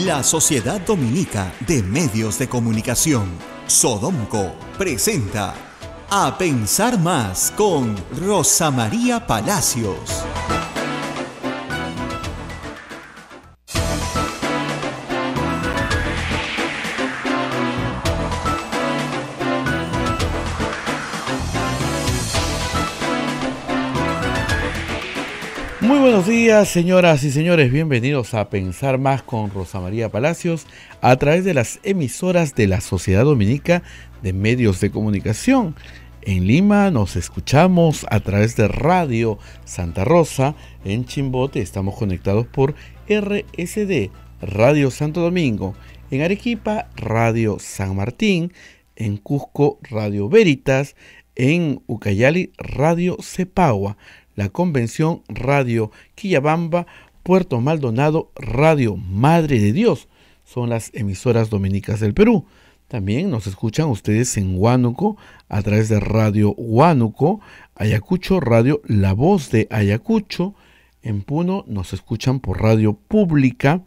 La Sociedad Dominica de Medios de Comunicación, Sodomco, presenta A Pensar Más con Rosa María Palacios. Muy buenos días, señoras y señores, bienvenidos a Pensar Más con Rosa María Palacios a través de las emisoras de la Sociedad Dominica de Medios de Comunicación. En Lima nos escuchamos a través de Radio Santa Rosa, en Chimbote estamos conectados por RSD, Radio Santo Domingo, en Arequipa, Radio San Martín, en Cusco, Radio Veritas, en Ucayali, Radio Cepagua, la Convención, Radio Quillabamba, Puerto Maldonado, Radio Madre de Dios. Son las emisoras dominicas del Perú. También nos escuchan ustedes en Huánuco a través de Radio Huánuco, Ayacucho, Radio La Voz de Ayacucho. En Puno nos escuchan por Radio Pública,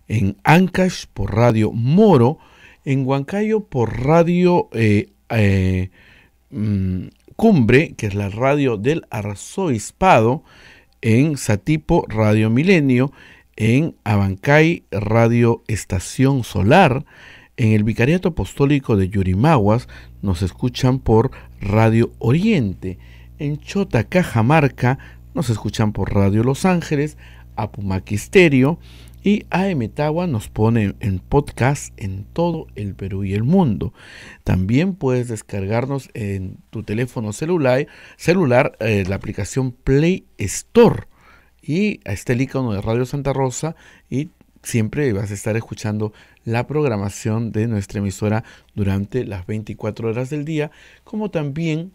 en Ancash por Radio Moro, en Huancayo por Radio Cumbre, que es la radio del Arzobispado, en Satipo, Radio Milenio, en Abancay, Radio Estación Solar, en el Vicariato Apostólico de Yurimaguas nos escuchan por Radio Oriente, en Chota, Cajamarca nos escuchan por Radio Los Ángeles, Apumaque Stereo, y AM Tagua nos pone en podcast en todo el Perú y el mundo. También puedes descargarnos en tu teléfono celular la aplicación Play Store. Y está el icono de Radio Santa Rosa y siempre vas a estar escuchando la programación de nuestra emisora durante las 24 horas del día. Como también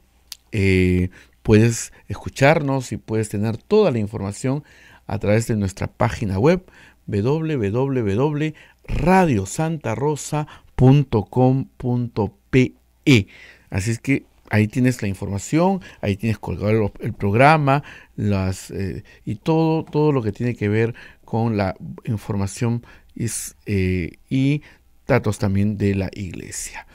puedes escucharnos y puedes tener toda la información a través de nuestra página web www.radiosantarosa.com.pe. Así es que ahí tienes la información, ahí tienes colgado el programa, y todo lo que tiene que ver con la información y datos también de la iglesia.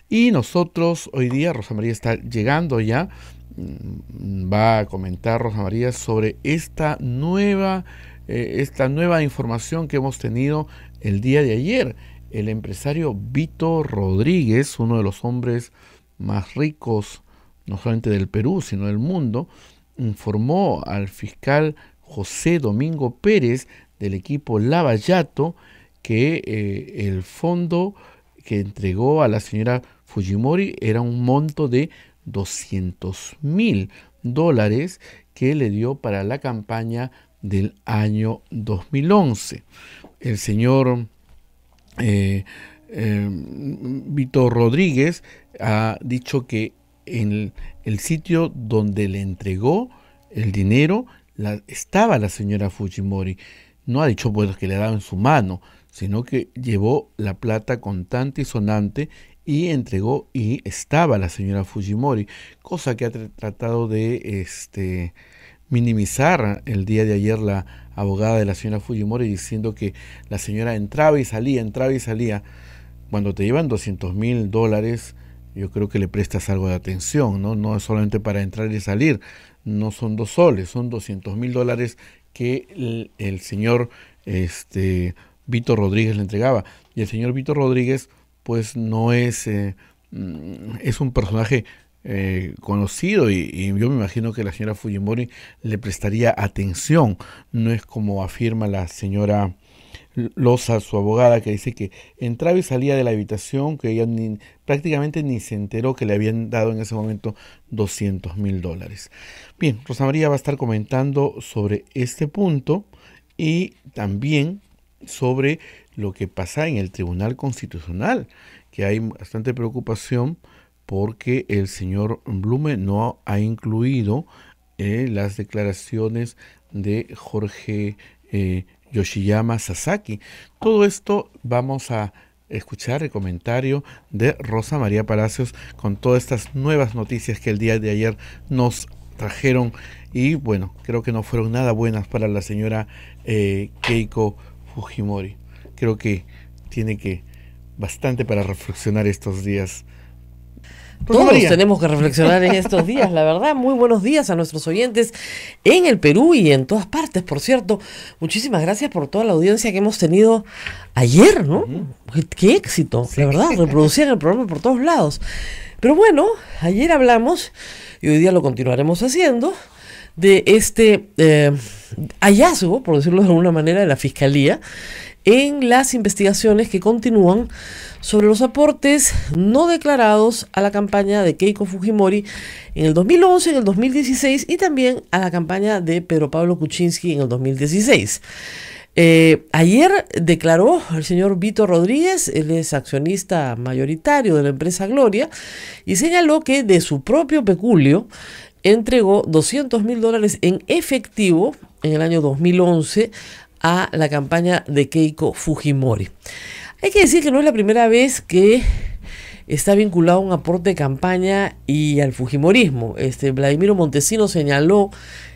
Y nosotros hoy día, Rosa María está llegando ya, va a comentar Rosa María sobre esta nueva información que hemos tenido el día de ayer. El empresario Vito Rodríguez, uno de los hombres más ricos, no solamente del Perú, sino del mundo, informó al fiscal José Domingo Pérez del equipo Lavallato que el fondo que entregó a la señora Fujimori era un monto de $200,000 que le dio para la campaña del año 2011. El señor Vito Rodríguez ha dicho que en el sitio donde le entregó el dinero estaba la señora Fujimori. No ha dicho pues que le daba en su mano, sino que llevó la plata contante y sonante y entregó y estaba la señora Fujimori, cosa que ha tratado de minimizar el día de ayer la abogada de la señora Fujimori, diciendo que la señora entraba y salía. Cuando te llevan $200,000, yo creo que le prestas algo de atención, ¿no? No es solamente para entrar y salir, no son 2 soles, son $200,000 que el señor Vito Rodríguez le entregaba. Y el señor Vito Rodríguez pues no es un personaje conocido y yo me imagino que la señora Fujimori le prestaría atención. No es como afirma la señora Loza, su abogada, que dice que entraba y salía de la habitación, que ella prácticamente ni se enteró que le habían dado en ese momento $200,000. Bien, Rosa María va a estar comentando sobre este punto y también sobre lo que pasa en el Tribunal Constitucional, que hay bastante preocupación porque el señor Blume no ha incluido las declaraciones de Jorge Yoshiyama Sasaki. Todo esto vamos a escuchar el comentario de Rosa María Palacios con todas estas nuevas noticias que el día de ayer nos trajeron y bueno, creo que no fueron nada buenas para la señora Keiko Fujimori. creo que tiene que bastante para reflexionar estos días. Todos tenemos que reflexionar en estos días, la verdad. Muy buenos días a nuestros oyentes en el Perú y en todas partes, por cierto. Muchísimas gracias por toda la audiencia que hemos tenido ayer, ¿no? Qué éxito, sí. La verdad, reproducían el programa por todos lados. Pero bueno, ayer hablamos, y hoy día lo continuaremos haciendo, de este hallazgo, por decirlo de alguna manera, de la Fiscalía en las investigaciones que continúan sobre los aportes no declarados a la campaña de Keiko Fujimori en el 2011, en el 2016 y también a la campaña de Pedro Pablo Kuczynski en el 2016. Ayer declaró el señor Vito Rodríguez, él es accionista mayoritario de la empresa Gloria, y señaló que de su propio peculio entregó $200,000 en efectivo en el año 2011 a la campaña de Keiko Fujimori. Hay que decir que no es la primera vez que está vinculado a un aporte de campaña y al fujimorismo. Vladimiro Montesino señaló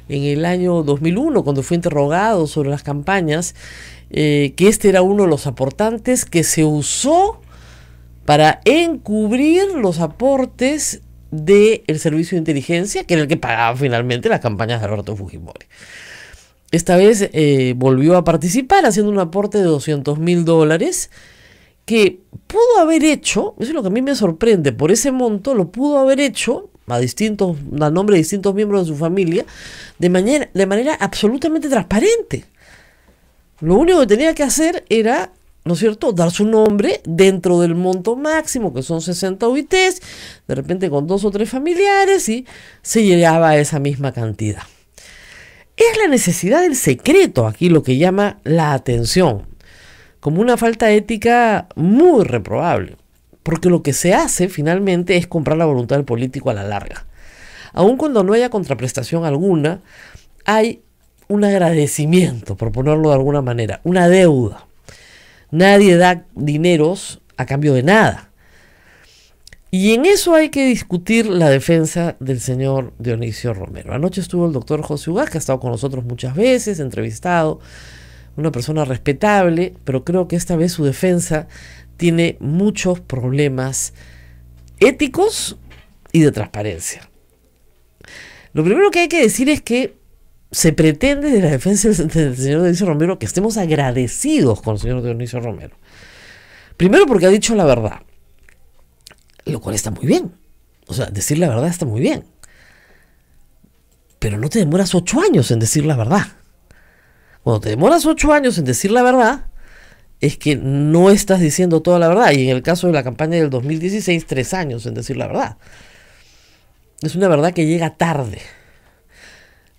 en el año 2001, cuando fue interrogado sobre las campañas, que este era uno de los aportantes que se usó para encubrir los aportes del servicio de inteligencia, que era el que pagaba finalmente las campañas de Alberto Fujimori. Esta vez volvió a participar haciendo un aporte de $200,000 que pudo haber hecho, eso es lo que a mí me sorprende, por ese monto lo pudo haber hecho a nombre de distintos miembros de su familia de manera absolutamente transparente. Lo único que tenía que hacer era, ¿no es cierto?, dar su nombre dentro del monto máximo, que son 60 UITs, de repente con 2 o 3 familiares, y se llegaba a esa misma cantidad. Es la necesidad del secreto aquí lo que llama la atención, como una falta ética muy reprobable, porque lo que se hace finalmente es comprar la voluntad del político a la larga. Aun cuando no haya contraprestación alguna, hay un agradecimiento, por ponerlo de alguna manera, una deuda. Nadie da dineros a cambio de nada. Y en eso hay que discutir la defensa del señor Dionisio Romero. Anoche estuvo el doctor José Ugaz, que ha estado con nosotros muchas veces, entrevistado, una persona respetable, pero creo que esta vez su defensa tiene muchos problemas éticos y de transparencia. Lo primero que hay que decir es que se pretende de la defensa del señor Dionisio Romero que estemos agradecidos con el señor Dionisio Romero. Primero porque ha dicho la verdad, lo cual está muy bien. O sea, decir la verdad está muy bien. Pero no te demoras 8 años en decir la verdad. Cuando te demoras 8 años en decir la verdad, es que no estás diciendo toda la verdad. Y en el caso de la campaña del 2016, 3 años en decir la verdad. Es una verdad que llega tarde.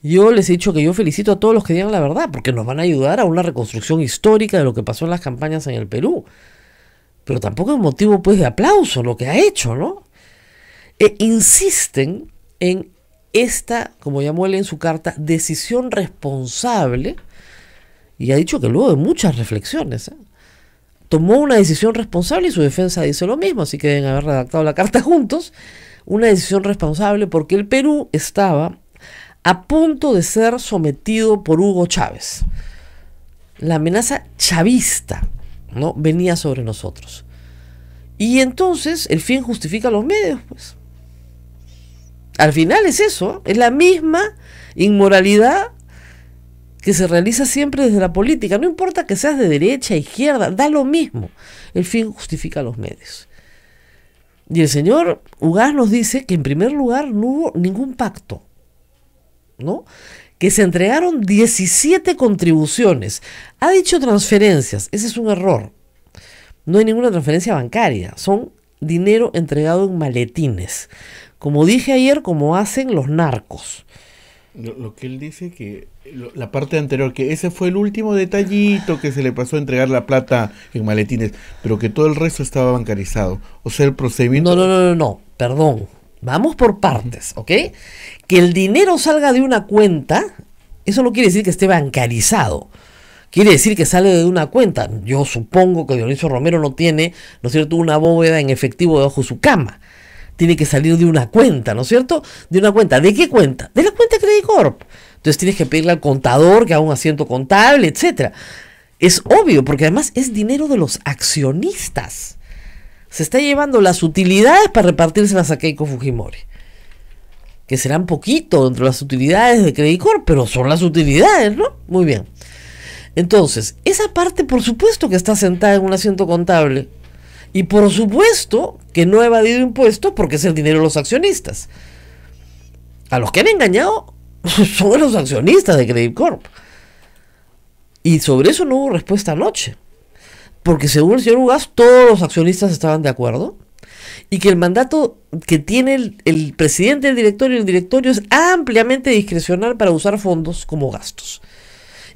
Yo les he dicho que yo felicito a todos los que digan la verdad, porque nos van a ayudar a una reconstrucción histórica de lo que pasó en las campañas en el Perú. Pero tampoco es motivo pues de aplauso lo que ha hecho, ¿no? Insisten en esta, como llamó él en su carta, decisión responsable, y ha dicho que luego de muchas reflexiones, tomó una decisión responsable, y su defensa dice lo mismo, así que deben haber redactado la carta juntos, una decisión responsable porque el Perú estaba a punto de ser sometido por Hugo Chávez. La amenaza chavista, ¿no?, venía sobre nosotros. Y entonces el fin justifica los medios, pues. Al final es eso, es la misma inmoralidad que se realiza siempre desde la política. No importa que seas de derecha, izquierda, da lo mismo. El fin justifica los medios. Y el señor Ugaz nos dice que en primer lugar no hubo ningún pacto, ¿no? Que se entregaron 17 contribuciones. Ha dicho transferencias, ese es un error. No hay ninguna transferencia bancaria, son dinero entregado en maletines. Como dije ayer, como hacen los narcos. Lo que él dice que la parte anterior, que ese fue el último detallito que se le pasó a entregar la plata en maletines, pero que todo el resto estaba bancarizado. O sea, el procedimiento... No, perdón. Vamos por partes, ¿ok? Que el dinero salga de una cuenta, eso no quiere decir que esté bancarizado. Quiere decir que sale de una cuenta. Yo supongo que Dionisio Romero no tiene, ¿no es cierto?, una bóveda en efectivo debajo de su cama. Tiene que salir de una cuenta, ¿no es cierto? De una cuenta. ¿De qué cuenta? De la cuenta Credit Corp. Entonces tienes que pedirle al contador que haga un asiento contable, etcétera. Es obvio, porque además es dinero de los accionistas. Se está llevando las utilidades para repartírselas a Keiko Fujimori, que serán poquito entre las utilidades de Credit Corp, pero son las utilidades, ¿no? Muy bien. Entonces, esa parte por supuesto que está sentada en un asiento contable, y por supuesto que no ha evadido impuestos porque es el dinero de los accionistas. A los que han engañado son los accionistas de Credit Corp. Y sobre eso no hubo respuesta anoche, porque según el señor Ugas todos los accionistas estaban de acuerdo, y que el mandato que tiene el presidente del directorio y el directorio es ampliamente discrecional para usar fondos como gastos,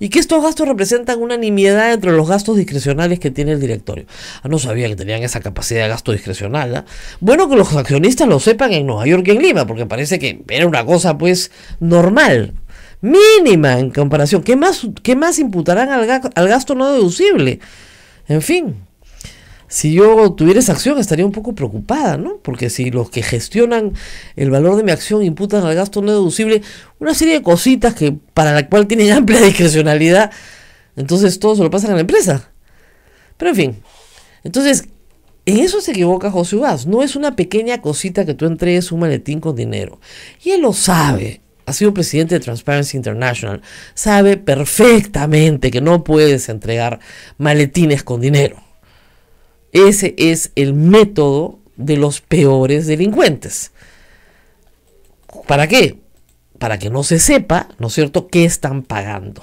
y que estos gastos representan una nimiedad entre los gastos discrecionales que tiene el directorio. No sabía que tenían esa capacidad de gasto discrecional, ¿eh? Bueno que los accionistas lo sepan en Nueva York y en Lima, porque parece que era una cosa pues normal, mínima en comparación. ¿Qué más imputarán al gasto no deducible? En fin, si yo tuviera esa acción estaría un poco preocupada, ¿no? Porque si los que gestionan el valor de mi acción imputan al gasto no deducible una serie de cositas que para la cual tienen amplia discrecionalidad, entonces todo se lo pasan a la empresa. Pero en fin, entonces en eso se equivoca José Ugas. No es una pequeña cosita que tú entregues un maletín con dinero. Y él lo sabe. Ha sido presidente de Transparency International. Sabe perfectamente que no puedes entregar maletines con dinero. Ese es el método de los peores delincuentes. ¿Para qué? Para que no se sepa, ¿no es cierto?, qué están pagando.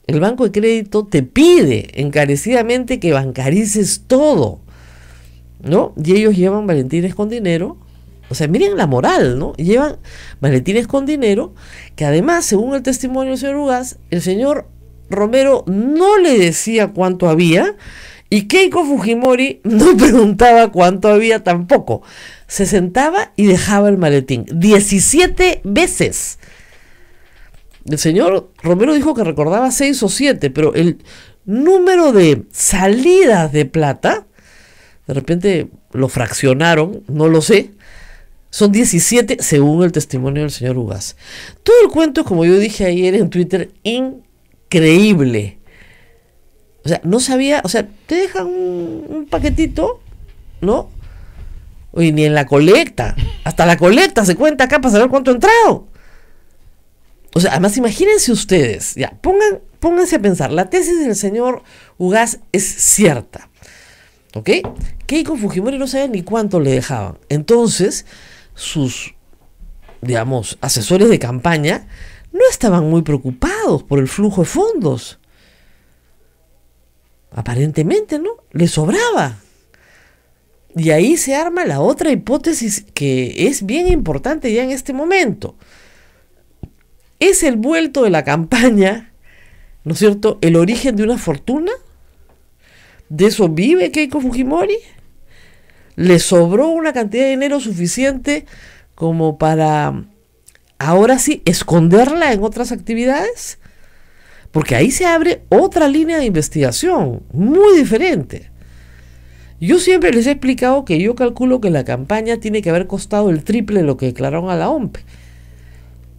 El banco de crédito te pide encarecidamente que bancarices todo, ¿no? Y ellos llevan maletines con dinero. O sea, miren la moral, ¿no? Llevan maletines con dinero que además, según el testimonio del señor Ugas, el señor Romero no le decía cuánto había y Keiko Fujimori no preguntaba cuánto había tampoco. Se sentaba y dejaba el maletín 17 veces. El señor Romero dijo que recordaba 6 o 7, pero el número de salidas de plata, de repente lo fraccionaron, no lo sé. Son 17 según el testimonio del señor Ugas. Todo el cuento, como yo dije ayer en Twitter, increíble. O sea, no sabía, o sea, te dejan un paquetito, ¿no? Oye, ni en la colecta. Hasta la colecta se cuenta acá para saber cuánto ha entrado. O sea, además imagínense ustedes, ya, pónganse a pensar, la tesis del señor Ugas es cierta, ¿ok? Keiko Fujimori no sabía ni cuánto le dejaban. Entonces, sus, digamos, asesores de campaña no estaban muy preocupados por el flujo de fondos. Aparentemente, ¿no? Le sobraba. Y ahí se arma la otra hipótesis que es bien importante ya en este momento. ¿Es el vuelto de la campaña, ¿no es cierto?, el origen de una fortuna? ¿De eso vive Keiko Fujimori? ¿Le sobró una cantidad de dinero suficiente como para, ahora sí, esconderla en otras actividades? Porque ahí se abre otra línea de investigación muy diferente. Yo siempre les he explicado que yo calculo que la campaña tiene que haber costado el triple de lo que declararon a la OMP.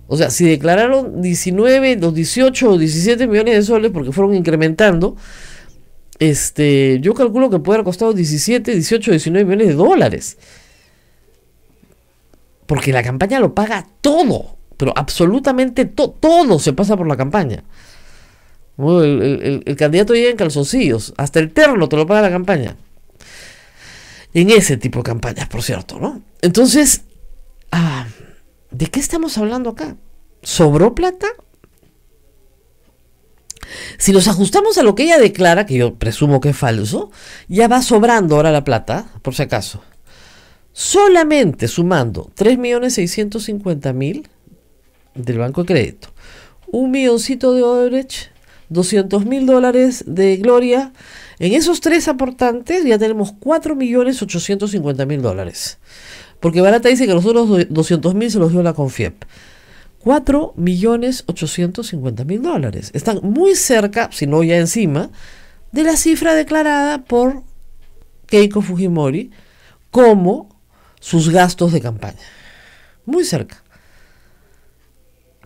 O sea, si declararon 19, los 18 o 17 millones de soles porque fueron incrementando, yo calculo que puede haber costado 17, 18, 19 millones de dólares. Porque la campaña lo paga todo, pero absolutamente todo se pasa por la campaña. El candidato llega en calzoncillos, hasta el terno te lo paga la campaña. En ese tipo de campañas, por cierto, ¿no? Entonces, ¿de qué estamos hablando acá? ¿Sobró plata? Si nos ajustamos a lo que ella declara, que yo presumo que es falso, ya va sobrando ahora la plata, por si acaso. Solamente sumando 3.650.000 del Banco de Crédito, $1 milloncito de Odebrecht, $200.000 de Gloria. En esos tres aportantes ya tenemos $4.850.000. Porque Barata dice que los otros 200.000 se los dio la Confiep. $4.850.000. Están muy cerca, si no ya encima, de la cifra declarada por Keiko Fujimori como sus gastos de campaña. Muy cerca.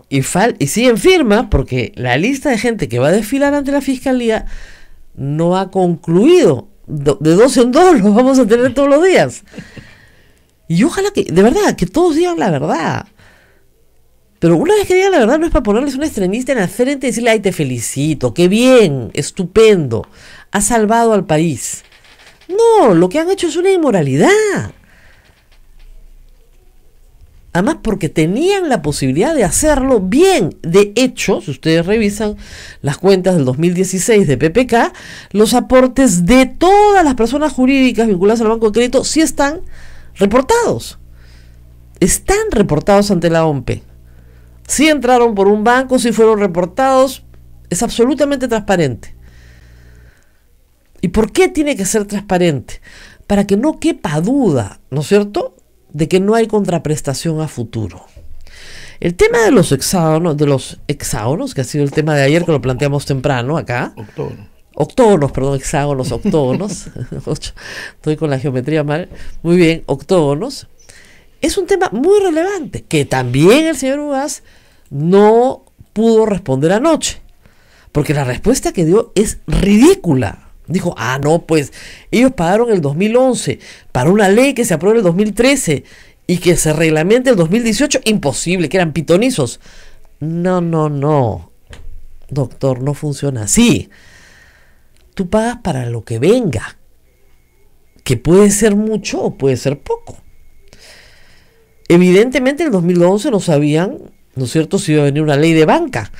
y siguen firmes porque la lista de gente que va a desfilar ante la fiscalía no ha concluido. De 2 en 2 los vamos a tener todos los días. Y ojalá que, de verdad, que todos digan la verdad. Pero una vez que digan la verdad, no es para ponerles una estrellita en la frente y decirle, ay, te felicito, qué bien, estupendo, has salvado al país. No, lo que han hecho es una inmoralidad. Además, porque tenían la posibilidad de hacerlo bien. De hecho, si ustedes revisan las cuentas del 2016 de PPK, los aportes de todas las personas jurídicas vinculadas al Banco de Crédito sí están reportados. Están reportados ante la OMP. Si entraron por un banco, si fueron reportados, es absolutamente transparente. ¿Y por qué tiene que ser transparente? Para que no quepa duda, ¿no es cierto?, de que no hay contraprestación a futuro. El tema de los hexágonos, que ha sido el tema de ayer que lo planteamos temprano acá. Octógonos. Estoy con la geometría mal. Muy bien, octógonos. Es un tema muy relevante, que también el señor Ugaz no pudo responder anoche, porque la respuesta que dio es ridícula. Dijo, no, pues ellos pagaron el 2011 para una ley que se aprobó en el 2013 y que se reglamente el 2018. Imposible, que eran pitonizos. No, doctor, no funciona así. Tú pagas para lo que venga, que puede ser mucho o puede ser poco. Evidentemente en el 2011 no sabían, ¿no es cierto?, si iba a venir una ley de banca,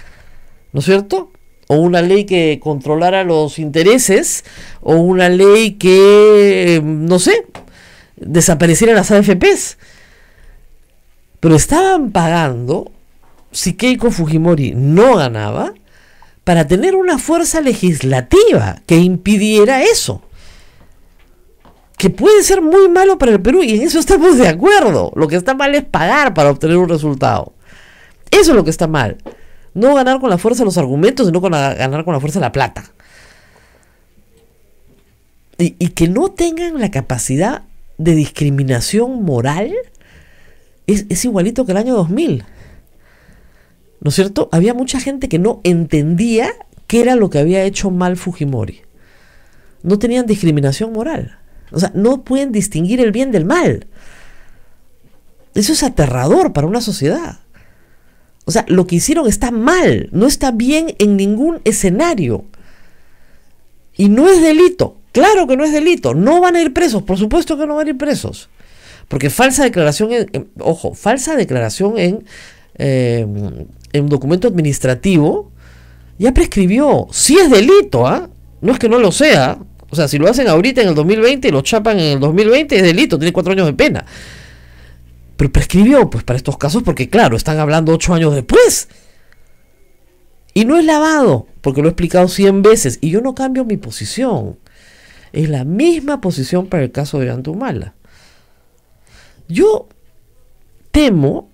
¿no es cierto?, o una ley que controlara los intereses, o una ley que, no sé, desapareciera las AFPs. Pero estaban pagando, si Keiko Fujimori no ganaba, para tener una fuerza legislativa que impidiera eso. Que puede ser muy malo para el Perú, y en eso estamos de acuerdo. Lo que está mal es pagar para obtener un resultado. Eso es lo que está mal. No ganar con la fuerza de los argumentos, sino ganar con la fuerza de la plata. Y que no tengan la capacidad de discriminación moral es igualito que el año 2000. ¿No es cierto? Había mucha gente que no entendía qué era lo que había hecho mal Fujimori. No tenían discriminación moral. O sea, no pueden distinguir el bien del mal. Eso es aterrador para una sociedad. O sea, lo que hicieron está mal, no está bien en ningún escenario. Y no es delito, claro que no es delito. No van a ir presos, por supuesto que no van a ir presos. Porque falsa declaración, falsa declaración en documento administrativo ya prescribió. Sí es delito, no es que no lo sea. O sea, si lo hacen ahorita en el 2020 y lo chapan en el 2020, es delito, tiene 4 años de pena. Pero prescribió, pues, para estos casos, porque claro, están hablando 8 años después. Y no es lavado, porque lo he explicado 100 veces, y yo no cambio mi posición. Es la misma posición para el caso de Ollanta Humala. Yo temo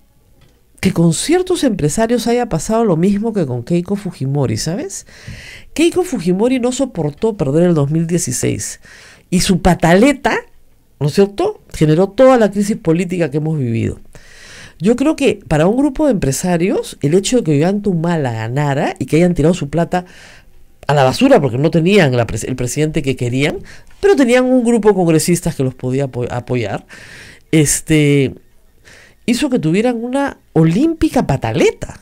que con ciertos empresarios haya pasado lo mismo que con Keiko Fujimori, ¿sabes? Keiko Fujimori no soportó perder el 2016, y su pataleta, ¿no es cierto?, generó toda la crisis política que hemos vivido. Yo creo que para un grupo de empresarios, el hecho de que Ollanta Humala ganara y que hayan tirado su plata a la basura, porque no tenían el presidente que querían, pero tenían un grupo de congresistas que los podía apoyar, hizo que tuvieran una olímpica pataleta.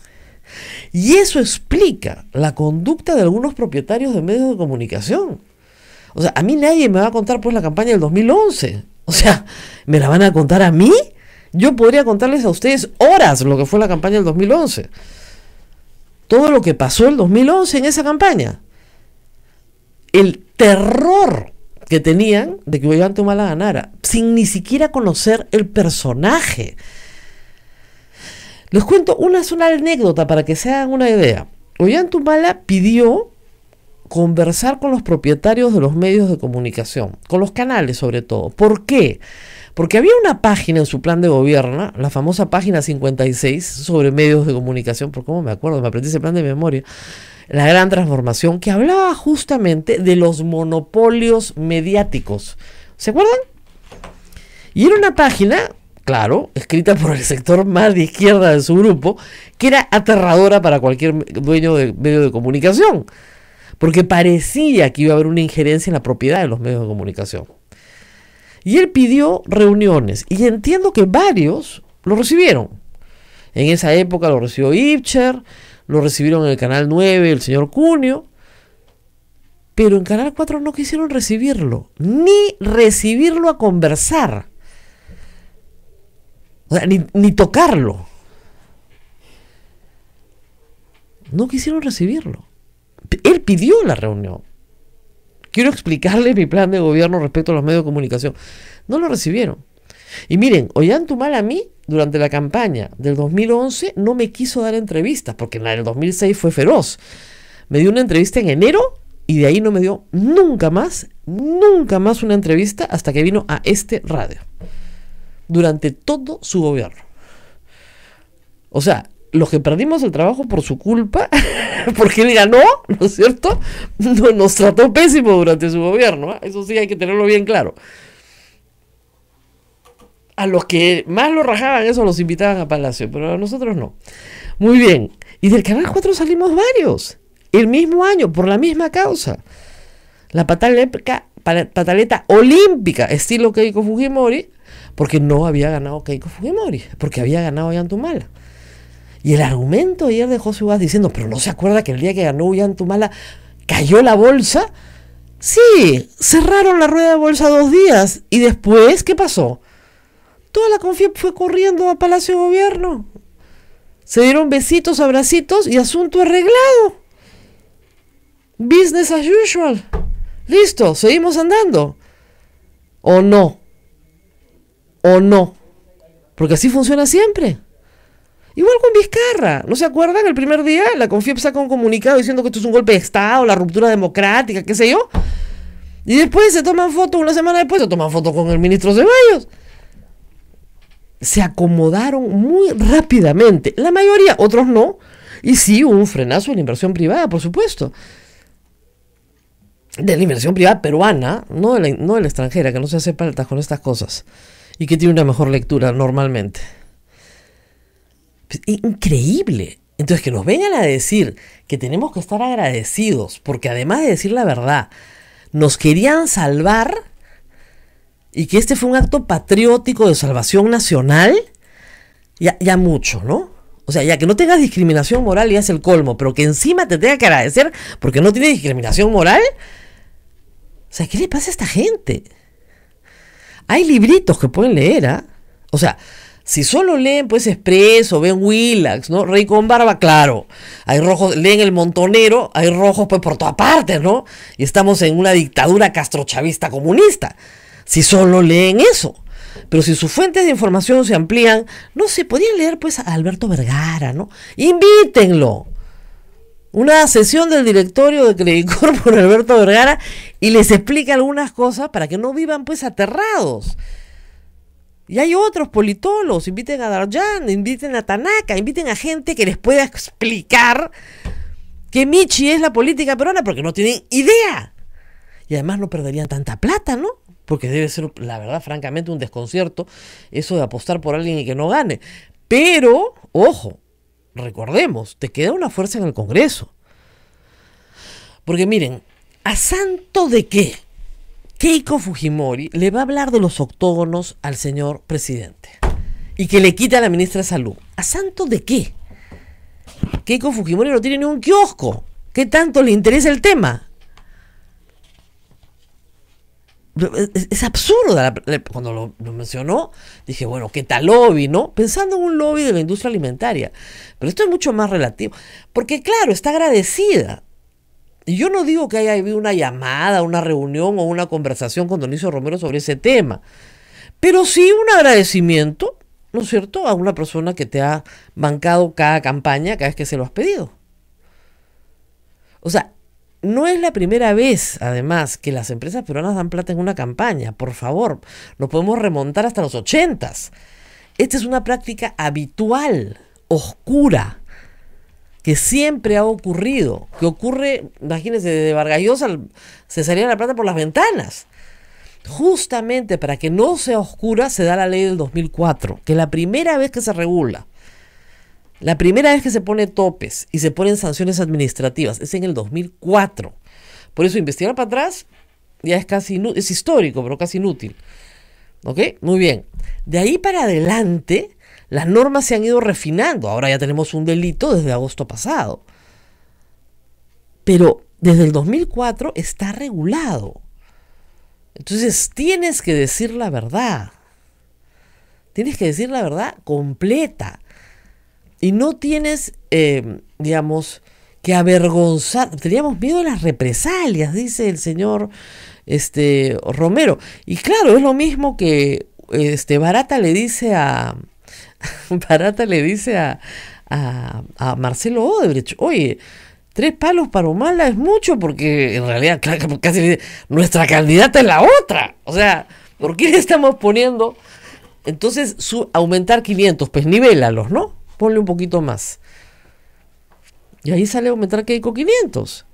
Y eso explica la conducta de algunos propietarios de medios de comunicación. O sea, a mí nadie me va a contar pues la campaña del 2011. O sea, ¿me la van a contar a mí? Yo podría contarles a ustedes horas lo que fue la campaña del 2011. Todo lo que pasó el 2011 en esa campaña. El terror que tenían de que Ollanta Humala ganara, sin ni siquiera conocer el personaje. Les cuento una sola anécdota para que se hagan una idea. Ollanta Humala pidió conversar con los propietarios de los medios de comunicación, con los canales sobre todo. ¿Por qué? Porque había una página en su plan de gobierno, la famosa página 56 sobre medios de comunicación, por cómo me acuerdo, me aprendí ese plan de memoria, la gran transformación, que hablaba justamente de los monopolios mediáticos. ¿Se acuerdan? Y era una página claro, escrita por el sector más de izquierda de su grupo, que era aterradora para cualquier dueño de medio de comunicación, porque parecía que iba a haber una injerencia en la propiedad de los medios de comunicación. Y él pidió reuniones, y entiendo que varios lo recibieron. En esa época lo recibió Ibcher, lo recibieron en el Canal 9 el señor Cunio, pero en Canal 4 no quisieron recibirlo, ni recibirlo a conversar. O sea, ni tocarlo. No quisieron recibirlo. Él pidió la reunión. Quiero explicarle mi plan de gobierno respecto a los medios de comunicación. No lo recibieron. Y miren, Ollanthumal a mí, durante la campaña del 2011, no me quiso dar entrevistas, porque en la del 2006 fue feroz. Me dio una entrevista en enero y de ahí no me dio nunca más una entrevista hasta que vino a este radio. Durante todo su gobierno. O sea, los que perdimos el trabajo por su culpa, porque él ganó, ¿no es cierto? Nos trató pésimo durante su gobierno, ¿eh? Eso sí hay que tenerlo bien claro. A los que más lo rajaban, eso los invitaban a Palacio, pero a nosotros no. Muy bien. Y del Canal 4 salimos varios. El mismo año, por la misma causa. La pataleta olímpica, estilo Keiko Fujimori, porque no había ganado Keiko Fujimori, porque había ganado Ollanthumal. Y el argumento ayer de José Ugaz diciendo, pero no se acuerda que el día que ganó Ollanthumal cayó la bolsa. Sí, cerraron la rueda de bolsa 2 días. Y después, ¿qué pasó? Toda la Confiep fue corriendo a Palacio de Gobierno. Se dieron besitos, abracitos y asunto arreglado. Business as usual. Listo, seguimos andando. ¿O no? ¿O no? Porque así funciona siempre. Igual con Vizcarra. ¿No se acuerdan? El primer día la Confiep saca un comunicado diciendo que esto es un golpe de Estado, la ruptura democrática, qué sé yo. Y después se toman fotos, una semana después se toman fotos con el ministro Ceballos. Se acomodaron muy rápidamente. La mayoría, otros no. Y sí, hubo un frenazo en la inversión privada, por supuesto. De la inversión privada peruana, no de la extranjera, que no se hace paltas con estas cosas. Y que tiene una mejor lectura normalmente. Increíble. Entonces, que nos vengan a decir que tenemos que estar agradecidos, porque además de decir la verdad, nos querían salvar, y que este fue un acto patriótico de salvación nacional, ya mucho, ¿no? O sea, ya que no tengas discriminación moral ya es el colmo, pero que encima te tenga que agradecer porque no tienes discriminación moral. O sea, ¿qué le pasa a esta gente? Hay libritos que pueden leer, ¿ah? O sea, si solo leen pues Expreso, ven Willax, ¿no? Rey con Barba, claro. Hay rojos, leen El Montonero, hay rojos pues por todas partes, ¿no? Y estamos en una dictadura castrochavista comunista. Si solo leen eso. Pero si sus fuentes de información se amplían, no sé, podrían leer pues a Alberto Vergara, ¿no? Invítenlo. Una sesión del directorio de Credicorp por Alberto Vergara y les explica algunas cosas para que no vivan pues aterrados. Y hay otros politólogos, inviten a Darjan, inviten a Tanaka, inviten a gente que les pueda explicar que Michi es la política peruana porque no tienen idea. Y además no perderían tanta plata, ¿no? Porque debe ser, la verdad, francamente, un desconcierto eso de apostar por alguien y que no gane. Pero, ojo, recordemos, te queda una fuerza en el Congreso. Porque miren, ¿a santo de qué Keiko Fujimori le va a hablar de los octógonos al señor presidente? Y que le quita a la ministra de Salud. ¿A santo de qué? Keiko Fujimori no tiene ni un kiosco. ¿Qué tanto le interesa el tema? Es absurdo. Cuando lo mencionó, dije, bueno, ¿qué tal lobby, no? Pensando en un lobby de la industria alimentaria. Pero esto es mucho más relativo. Porque, claro, está agradecida. Y yo no digo que haya habido una llamada, una reunión o una conversación con Dionisio Romero sobre ese tema. Pero sí un agradecimiento, ¿no es cierto?, a una persona que te ha bancado cada campaña, cada vez que se lo has pedido. O sea, no es la primera vez, además, que las empresas peruanas dan plata en una campaña. Por favor, nos podemos remontar hasta los 80s. Esta es una práctica habitual, oscura, que siempre ha ocurrido. Que ocurre, imagínense, desde Vargas Llosa se salía la plata por las ventanas. Justamente para que no sea oscura se da la ley del 2004, que la primera vez que se regula, la primera vez que se pone topes y se ponen sanciones administrativas es en el 2004. Por eso investigar para atrás ya es casi es histórico, pero casi inútil. ¿Ok? Muy bien. De ahí para adelante, las normas se han ido refinando. Ahora ya tenemos un delito desde agosto pasado. Pero desde el 2004 está regulado. Entonces tienes que decir la verdad. Tienes que decir la verdad completa. Y no tienes, digamos, que avergonzar. Teníamos miedo a las represalias, dice el señor Romero. Y claro, es lo mismo que Barata le dice a Marcelo Odebrecht: oye, 3 palos para Humala es mucho, porque en realidad casi nuestra candidata es la otra. O sea, ¿por qué le estamos poniendo? Entonces, aumentar 500, pues nivélalos, ¿no? Ponle un poquito más. Y ahí sale aumentar Keiko 500.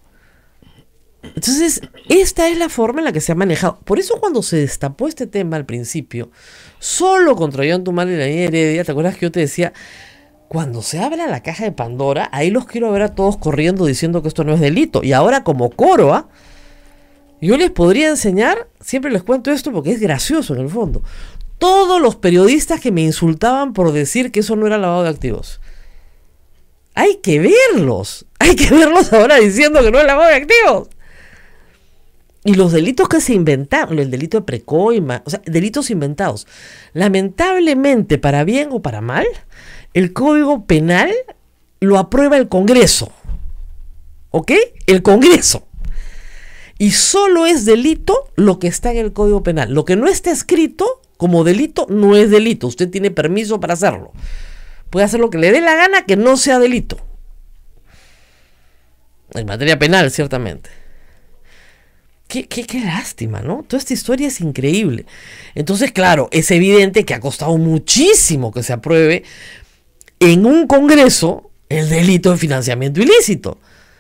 Entonces, esta es la forma en la que se ha manejado. Por eso cuando se destapó este tema al principio, solo contra Ollanta Humala y la niña Heredia, ¿te acuerdas que yo te decía? Cuando se abra la caja de Pandora, ahí los quiero ver a todos corriendo diciendo que esto no es delito. Y ahora como coro, yo les podría enseñar, siempre les cuento esto porque es gracioso en el fondo, todos los periodistas que me insultaban por decir que eso no era lavado de activos. Hay que verlos ahora diciendo que no es lavado de activos. Y los delitos que se inventaron, el delito de precoima, o sea, delitos inventados. Lamentablemente, para bien o para mal, el Código Penal lo aprueba el Congreso. ¿Ok? El Congreso. Y solo es delito lo que está en el Código Penal. Lo que no está escrito como delito no es delito. Usted tiene permiso para hacerlo. Puede hacer lo que le dé la gana que no sea delito. En materia penal, ciertamente. Qué lástima, ¿no? Toda esta historia es increíble. Entonces, claro, es evidente que ha costado muchísimo que se apruebe en un Congreso el delito de financiamiento ilícito.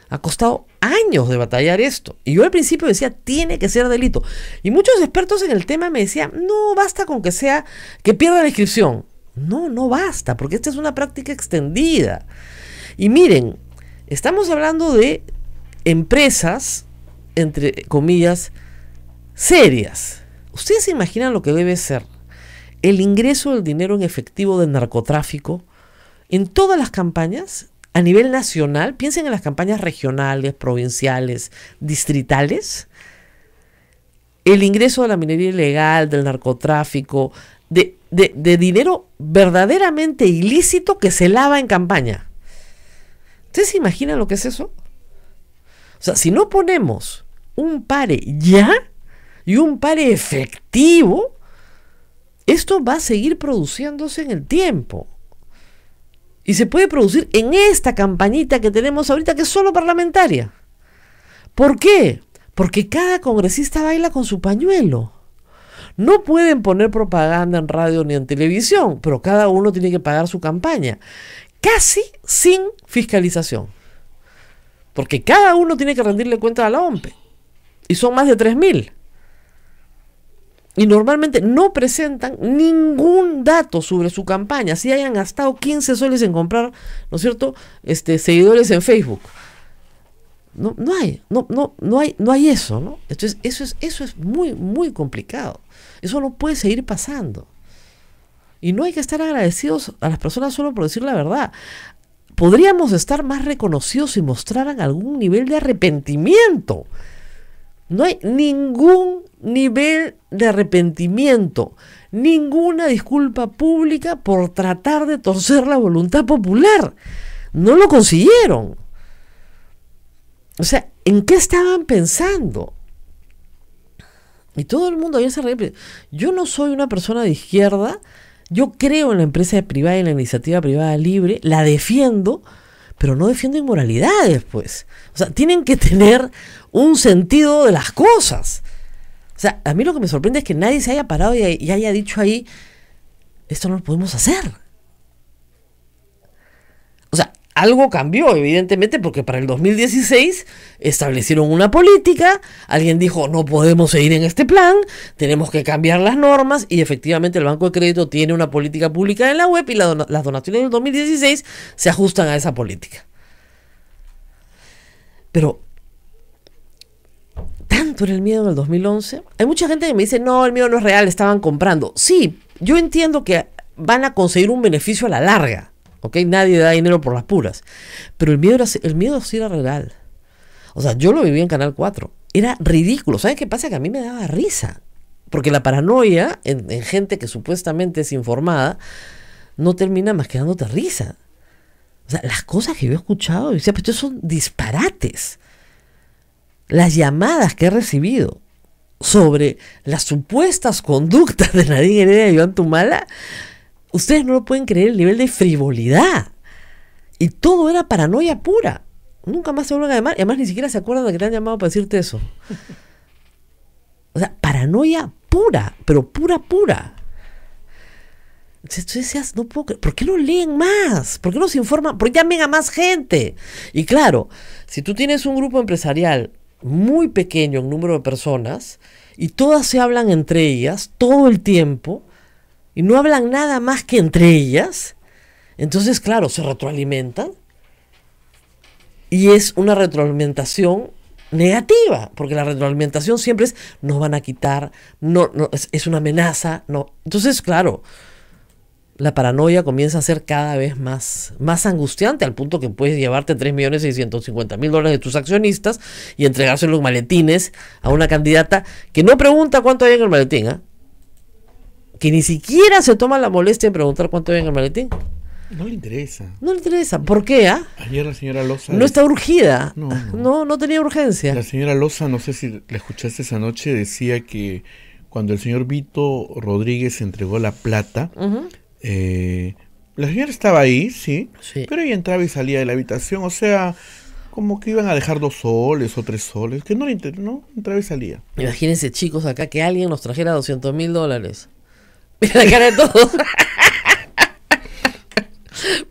Ha costado años de batallar esto. Y yo al principio decía, tiene que ser delito. Y muchos expertos en el tema me decían, no basta con que sea, que pierda la inscripción. No basta, porque esta es una práctica extendida. Y miren, estamos hablando de empresas, entre comillas, serias. ¿Ustedes se imaginan lo que debe ser el ingreso del dinero en efectivo del narcotráfico en todas las campañas a nivel nacional? Piensen en las campañas regionales, provinciales, distritales. El ingreso de la minería ilegal, del narcotráfico, de dinero verdaderamente ilícito que se lava en campaña. ¿Ustedes se imaginan lo que es eso? O sea, si no ponemos un pare ya y un pare efectivo, esto va a seguir produciéndose en el tiempo. Y se puede producir en esta campañita que tenemos ahorita, que es solo parlamentaria. ¿Por qué? Porque cada congresista baila con su pañuelo. No pueden poner propaganda en radio ni en televisión, pero cada uno tiene que pagar su campaña, casi sin fiscalización. Porque cada uno tiene que rendirle cuenta a la OMPE. Y son más de 3.000. Y normalmente no presentan ningún dato sobre su campaña, si hayan gastado 15 soles en comprar, ¿no es cierto?, seguidores en Facebook. No hay eso, ¿no? Entonces, eso es muy, muy complicado. Eso no puede seguir pasando. Y no hay que estar agradecidos a las personas solo por decir la verdad. Podríamos estar más reconocidos si mostraran algún nivel de arrepentimiento. No hay ningún nivel de arrepentimiento, ninguna disculpa pública por tratar de torcer la voluntad popular. No lo consiguieron. O sea, ¿en qué estaban pensando? Y todo el mundo ayer se reía. Yo no soy una persona de izquierda. Yo creo en la empresa privada y en la iniciativa privada libre. La defiendo, pero no defiendo inmoralidades, pues. O sea, tienen que tener un sentido de las cosas. O sea, a mí lo que me sorprende es que nadie se haya parado y haya dicho ahí, esto no lo podemos hacer. O sea, algo cambió, evidentemente, porque para el 2016 establecieron una política, alguien dijo, no podemos seguir en este plan, tenemos que cambiar las normas, y efectivamente el Banco de Crédito tiene una política pública en la web, y las donaciones del 2016 se ajustan a esa política. Pero tanto era el miedo en el 2011. Hay mucha gente que me dice, no, el miedo no es real, estaban comprando. Sí, yo entiendo que van a conseguir un beneficio a la larga. ¿Ok? Nadie da dinero por las puras. Pero el miedo sí era real. O sea, yo lo viví en Canal 4. Era ridículo. ¿Sabes qué pasa? Que a mí me daba risa. Porque la paranoia en gente que supuestamente es informada no termina más que dándote risa. O sea, las cosas que yo he escuchado, yo decía, pero estos son disparates. Las llamadas que he recibido sobre las supuestas conductas de Nadine Heredia y Iván Tumala, ustedes no lo pueden creer, el nivel de frivolidad. Y todo era paranoia pura. Nunca más se vuelven a llamar. Y además ni siquiera se acuerdan de que te han llamado para decirte eso. O sea, paranoia pura, pero pura. Entonces tú decías, no puedo creer. ¿Por qué no leen más? ¿Por qué no se informan? ¿Por qué llamen a más gente? Y claro, si tú tienes un grupo empresarial muy pequeño en número de personas y todas se hablan entre ellas todo el tiempo, y no hablan nada más que entre ellas, entonces, claro, se retroalimentan. Y es una retroalimentación negativa, porque la retroalimentación siempre es, nos van a quitar, no es una amenaza. No. Entonces, claro, la paranoia comienza a ser cada vez más angustiante, al punto que puedes llevarte $3.650.000 de tus accionistas y entregárselos en maletines a una candidata que no pregunta cuánto hay en el maletín, ¿eh? Que ni siquiera se toma la molestia de preguntar cuánto hay en el maletín. No le interesa. No le interesa. ¿Por qué? Ayer la señora Loza... No está urgida. No. No tenía urgencia. La señora Loza, no sé si la escuchaste esa noche, decía que cuando el señor Vito Rodríguez entregó la plata, la señora estaba ahí, sí, pero ella entraba y salía de la habitación, o sea, como que iban a dejar 2 soles o 3 soles, que no le interesaba, no, entraba y salía. Imagínense, chicos, acá que alguien nos trajera $200.000. Mira la cara de todos.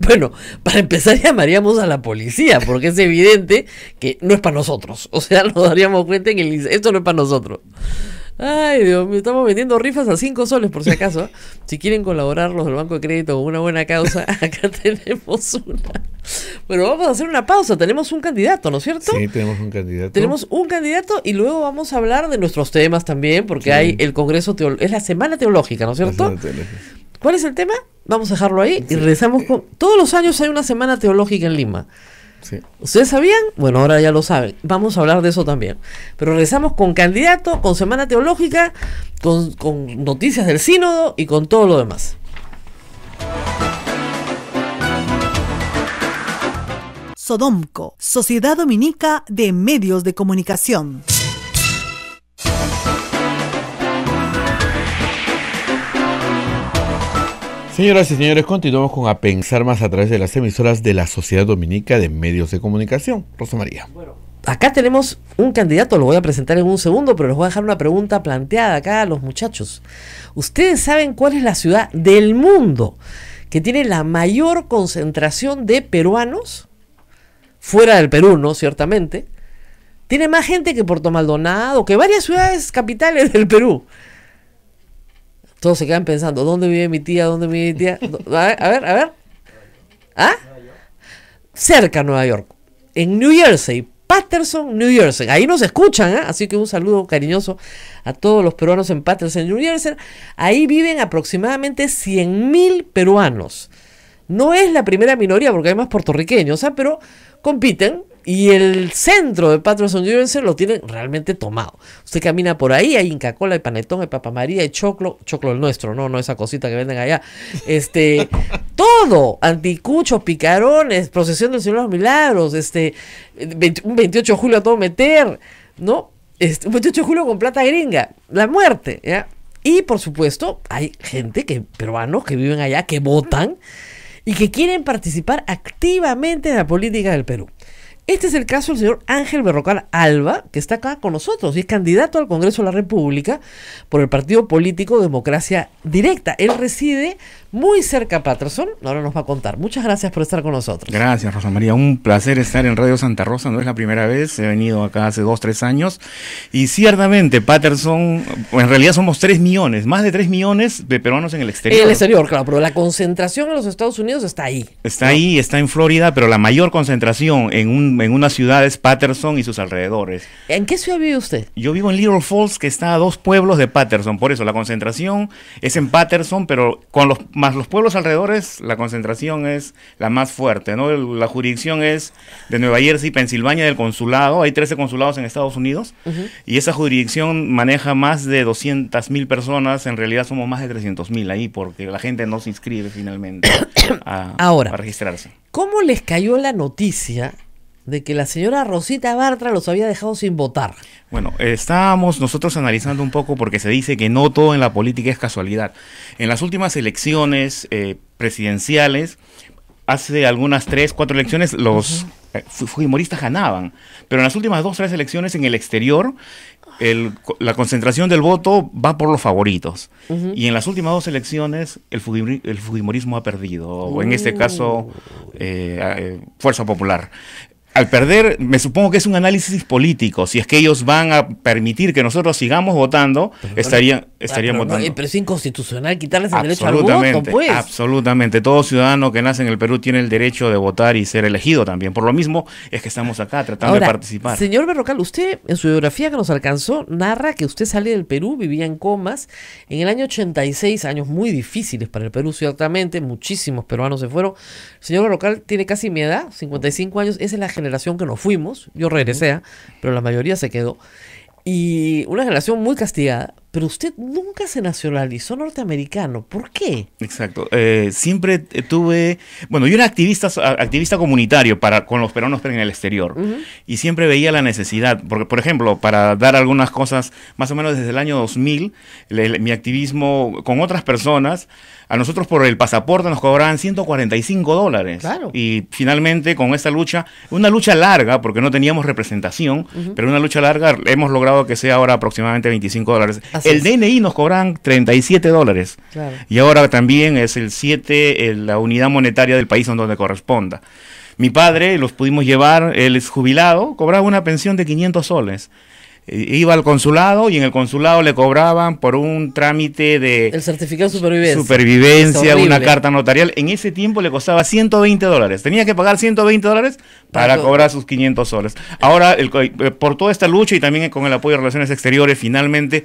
Bueno, para empezar llamaríamos a la policía, porque es evidente que no es para nosotros. O sea, nos daríamos cuenta que esto no es para nosotros. Ay, Dios mío, estamos vendiendo rifas a 5 soles por si acaso. Si quieren colaborar los del Banco de Crédito con una buena causa, acá tenemos una. Pero vamos a hacer una pausa, tenemos un candidato, ¿no es cierto? Sí, tenemos un candidato. Tenemos un candidato y luego vamos a hablar de nuestros temas también, porque hay el Congreso es la Semana Teológica, ¿no es cierto? ¿Cuál es el tema? Vamos a dejarlo ahí y regresamos con... Todos los años hay una Semana Teológica en Lima. Sí. ¿Ustedes sabían? Bueno, ahora ya lo saben. Vamos a hablar de eso también. Pero regresamos con candidato, con Semana Teológica, con noticias del sínodo y con todo lo demás. Sodomco, Sociedad Dominica de Medios de Comunicación. Señoras y señores, continuamos con A Pensar Más a través de las emisoras de la Sociedad Dominica de Medios de Comunicación. Rosa María. Bueno, acá tenemos un candidato, lo voy a presentar en un segundo, pero les voy a dejar una pregunta planteada acá a los muchachos. ¿Ustedes saben cuál es la ciudad del mundo que tiene la mayor concentración de peruanos? Fuera del Perú, ¿no? Ciertamente. Tiene más gente que Puerto Maldonado, que varias ciudades capitales del Perú. Todos se quedan pensando, ¿dónde vive mi tía? ¿Dónde vive mi tía? A ver. ¿Ah? Cerca de Nueva York. En New Jersey. Paterson, New Jersey. Ahí nos escuchan, ¿eh? Así que un saludo cariñoso a todos los peruanos en Paterson, New Jersey. Ahí viven aproximadamente 100.000 peruanos. No es la primera minoría porque hay más puertorriqueños, ¿eh? Pero compiten. Y el centro de Paterson, New Jersey lo tienen realmente tomado. Usted camina por ahí, hay Inca Kola, hay panetón, hay Papa María, hay choclo el nuestro, no esa cosita que venden allá. Todo, anticuchos, picarones, procesión del Señor de los Milagros, un 28 de julio a todo meter, ¿no? Un 28 de julio con plata gringa, la muerte, ¿ya? Y por supuesto, hay gente peruanos que viven allá, que votan y que quieren participar activamente en la política del Perú. Este es el caso del señor Ángel Berrocal Alba, que está acá con nosotros y es candidato al Congreso de la República por el partido político Democracia Directa. Él reside muy cerca a Patterson, ahora nos va a contar. Muchas gracias por estar con nosotros. Gracias, Rosa María. Un placer estar en Radio Santa Rosa, no es la primera vez, he venido acá hace 2-3 años y ciertamente Patterson, en realidad somos 3 millones, más de 3 millones de peruanos en el exterior. En el exterior, claro, pero la concentración en los Estados Unidos está ahí. Está ahí, está en Florida, pero la mayor concentración en una ciudad es Patterson y sus alrededores. ¿En qué ciudad vive usted? Yo vivo en Little Falls, que está a 2 pueblos de Patterson, por eso la concentración es en Patterson, pero con los pueblos alrededores la concentración es la más fuerte, ¿no? La jurisdicción es de Nueva Jersey, Pensilvania, del consulado, hay 13 consulados en Estados Unidos, y esa jurisdicción maneja más de 200,000 personas, en realidad somos más de 300,000 ahí, porque la gente no se inscribe finalmente a registrarse. ¿Cómo les cayó la noticia de que la señora Rosita Bartra los había dejado sin votar? Bueno, estábamos nosotros analizando un poco porque se dice que no todo en la política es casualidad. En las últimas elecciones presidenciales, hace algunas 3-4 elecciones, los fujimoristas ganaban, pero en las últimas 2-3 elecciones en el exterior, la concentración del voto va por los favoritos. Y en las últimas 2 elecciones el fujimorismo ha perdido, o en este caso Fuerza Popular. Al perder, me supongo que es un análisis político. Si es que ellos van a permitir que nosotros sigamos votando, estarían votando. No, pero es inconstitucional quitarles el derecho al voto, pues. Absolutamente. Todo ciudadano que nace en el Perú tiene el derecho de votar y ser elegido también. Por lo mismo es que estamos acá tratando de participar. Señor Berrocal, usted en su biografía que nos alcanzó narra que usted sale del Perú, vivía en Comas en el año 86, años muy difíciles para el Perú, ciertamente. Muchísimos peruanos se fueron. El señor Berrocal tiene casi mi edad, 55 años. Esa es la generación que nos fuimos, yo regresé, pero la mayoría se quedó, y una generación muy castigada, pero usted nunca se nacionalizó norteamericano. ¿Por qué? Exacto. Siempre tuve... Bueno, yo era activista comunitario con los peruanos pero en el exterior. Y siempre veía la necesidad. Porque, por ejemplo, para dar algunas cosas, más o menos desde el año 2000, mi activismo con otras personas, a nosotros por el pasaporte nos cobraban $145. Claro. Y finalmente con esta lucha, una lucha larga, porque no teníamos representación, pero una lucha larga, hemos logrado que sea ahora aproximadamente $25. El DNI nos cobran $37. Claro. Y ahora también es el 7, la unidad monetaria del país donde corresponda. Mi padre, los pudimos llevar, él es jubilado, cobraba una pensión de 500 soles. Iba al consulado y en el consulado le cobraban por un trámite de... El certificado de supervivencia, una carta notarial. En ese tiempo le costaba $120. Tenía que pagar $120 para cobrar sus 500 soles. Ahora, por toda esta lucha y también con el apoyo de Relaciones Exteriores, finalmente,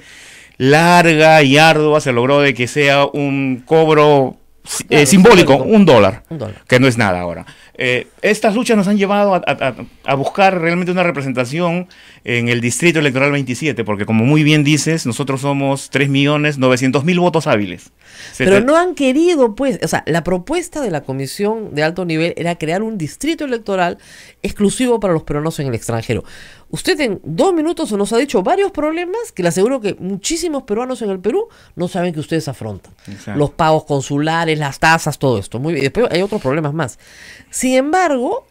larga y ardua, se logró de que sea un cobro simbólico, $1, que no es nada ahora. Estas luchas nos han llevado a buscar realmente una representación en el Distrito Electoral 27, porque como muy bien dices, nosotros somos 3.900.000 votos hábiles. Pero no han querido, pues, o sea, la propuesta de la Comisión de Alto Nivel era crear un distrito electoral exclusivo para los peruanos en el extranjero. Usted en 2 minutos nos ha dicho varios problemas que le aseguro que muchísimos peruanos en el Perú no saben que ustedes afrontan. Exacto. Los pagos consulares, las tasas, todo esto. Muy bien. Después hay otros problemas más. Sin embargo,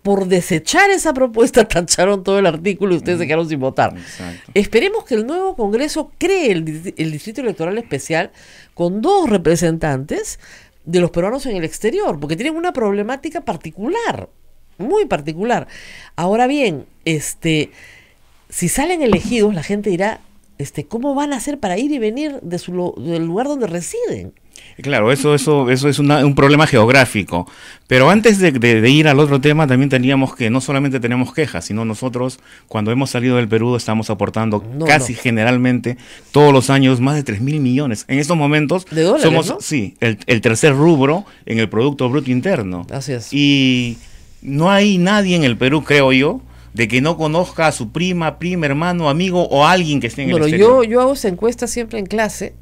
por desechar esa propuesta, tacharon todo el artículo y ustedes se quedaron sin votar. Exacto. Esperemos que el nuevo Congreso cree el Distrito Electoral Especial con 2 representantes de los peruanos en el exterior, porque tienen una problemática particular, muy particular. Ahora bien, si salen elegidos, la gente dirá, ¿cómo van a hacer para ir y venir del lugar donde residen? Claro, eso es un problema geográfico. Pero antes de ir al otro tema, también teníamos que, no solamente tenemos quejas, sino nosotros, cuando hemos salido del Perú, estamos aportando generalmente, todos los años, más de 3.000 millones. En estos momentos, ¿de dólares, somos, no? Sí, el tercer rubro en el Producto Bruto Interno. Así es. Y no hay nadie en el Perú, creo yo, de que no conozca a su prima, hermano, amigo o alguien que esté en el exterior. Yo hago esa encuesta siempre en clase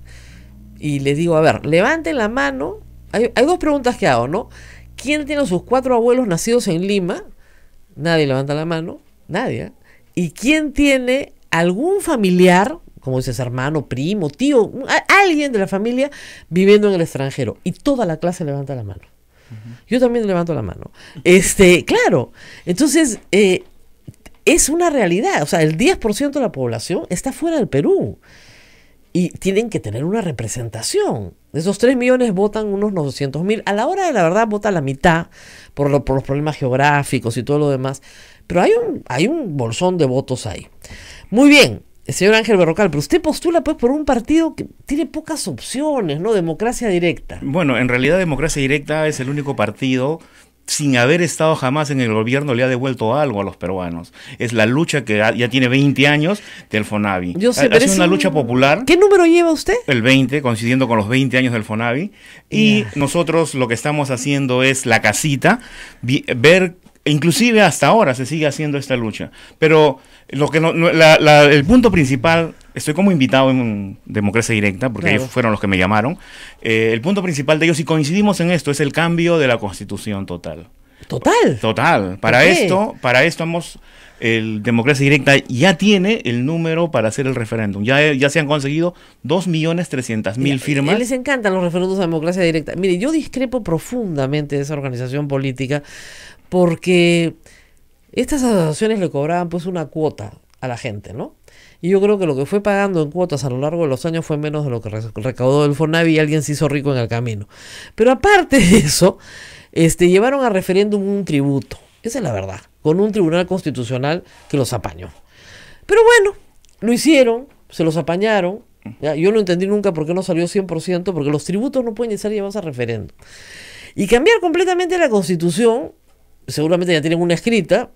y les digo, a ver, levanten la mano. Hay 2 preguntas que hago, ¿no? ¿Quién tiene sus 4 abuelos nacidos en Lima? Nadie levanta la mano, nadie. ¿Y quién tiene algún familiar, como dices, hermano, primo, tío, alguien de la familia viviendo en el extranjero? Y toda la clase levanta la mano. Yo también levanto la mano. Claro, entonces es una realidad. O sea, el 10% de la población está fuera del Perú. Y tienen que tener una representación. De esos 3 millones votan unos 900.000. A la hora de la verdad vota la mitad por los problemas geográficos y todo lo demás. Pero hay un bolsón de votos ahí. Muy bien, señor Ángel Berrocal, pero usted postula pues por un partido que tiene pocas opciones, ¿no? Democracia Directa. Bueno, en realidad Democracia Directa es el único partido, sin haber estado jamás en el gobierno, le ha devuelto algo a los peruanos. Es la lucha que ya tiene 20 años del FONAVI. Yo sé, ha sido una lucha popular. ¿Qué número lleva usted? El 20, coincidiendo con los 20 años del FONAVI. Y nosotros lo que estamos haciendo es la casita, ver, inclusive hasta ahora se sigue haciendo esta lucha. Pero lo que el punto principal, estoy como invitado en Democracia Directa, porque ellos fueron los que me llamaron. El punto principal de ellos, y coincidimos en esto, es el cambio de la Constitución total. ¿Total? Total. Para esto el Democracia Directa ya tiene el número para hacer el referéndum. Ya se han conseguido 2.300.000 firmas. Les encantan los referéndums a Democracia Directa. Mire, yo discrepo profundamente de esa organización política, porque estas asociaciones le cobraban pues una cuota a la gente, ¿no? Y yo creo que lo que fue pagando en cuotas a lo largo de los años fue menos de lo que recaudó el FONAVI, y alguien se hizo rico en el camino. Pero aparte de eso, llevaron a referéndum un tributo, esa es la verdad, con un tribunal constitucional que los apañó. Pero bueno, lo hicieron, se los apañaron. ¿Ya? Yo no entendí nunca por qué no salió 100%, porque los tributos no pueden ser llevados a referéndum. Y cambiar completamente la Constitución, seguramente ya tienen una escrita,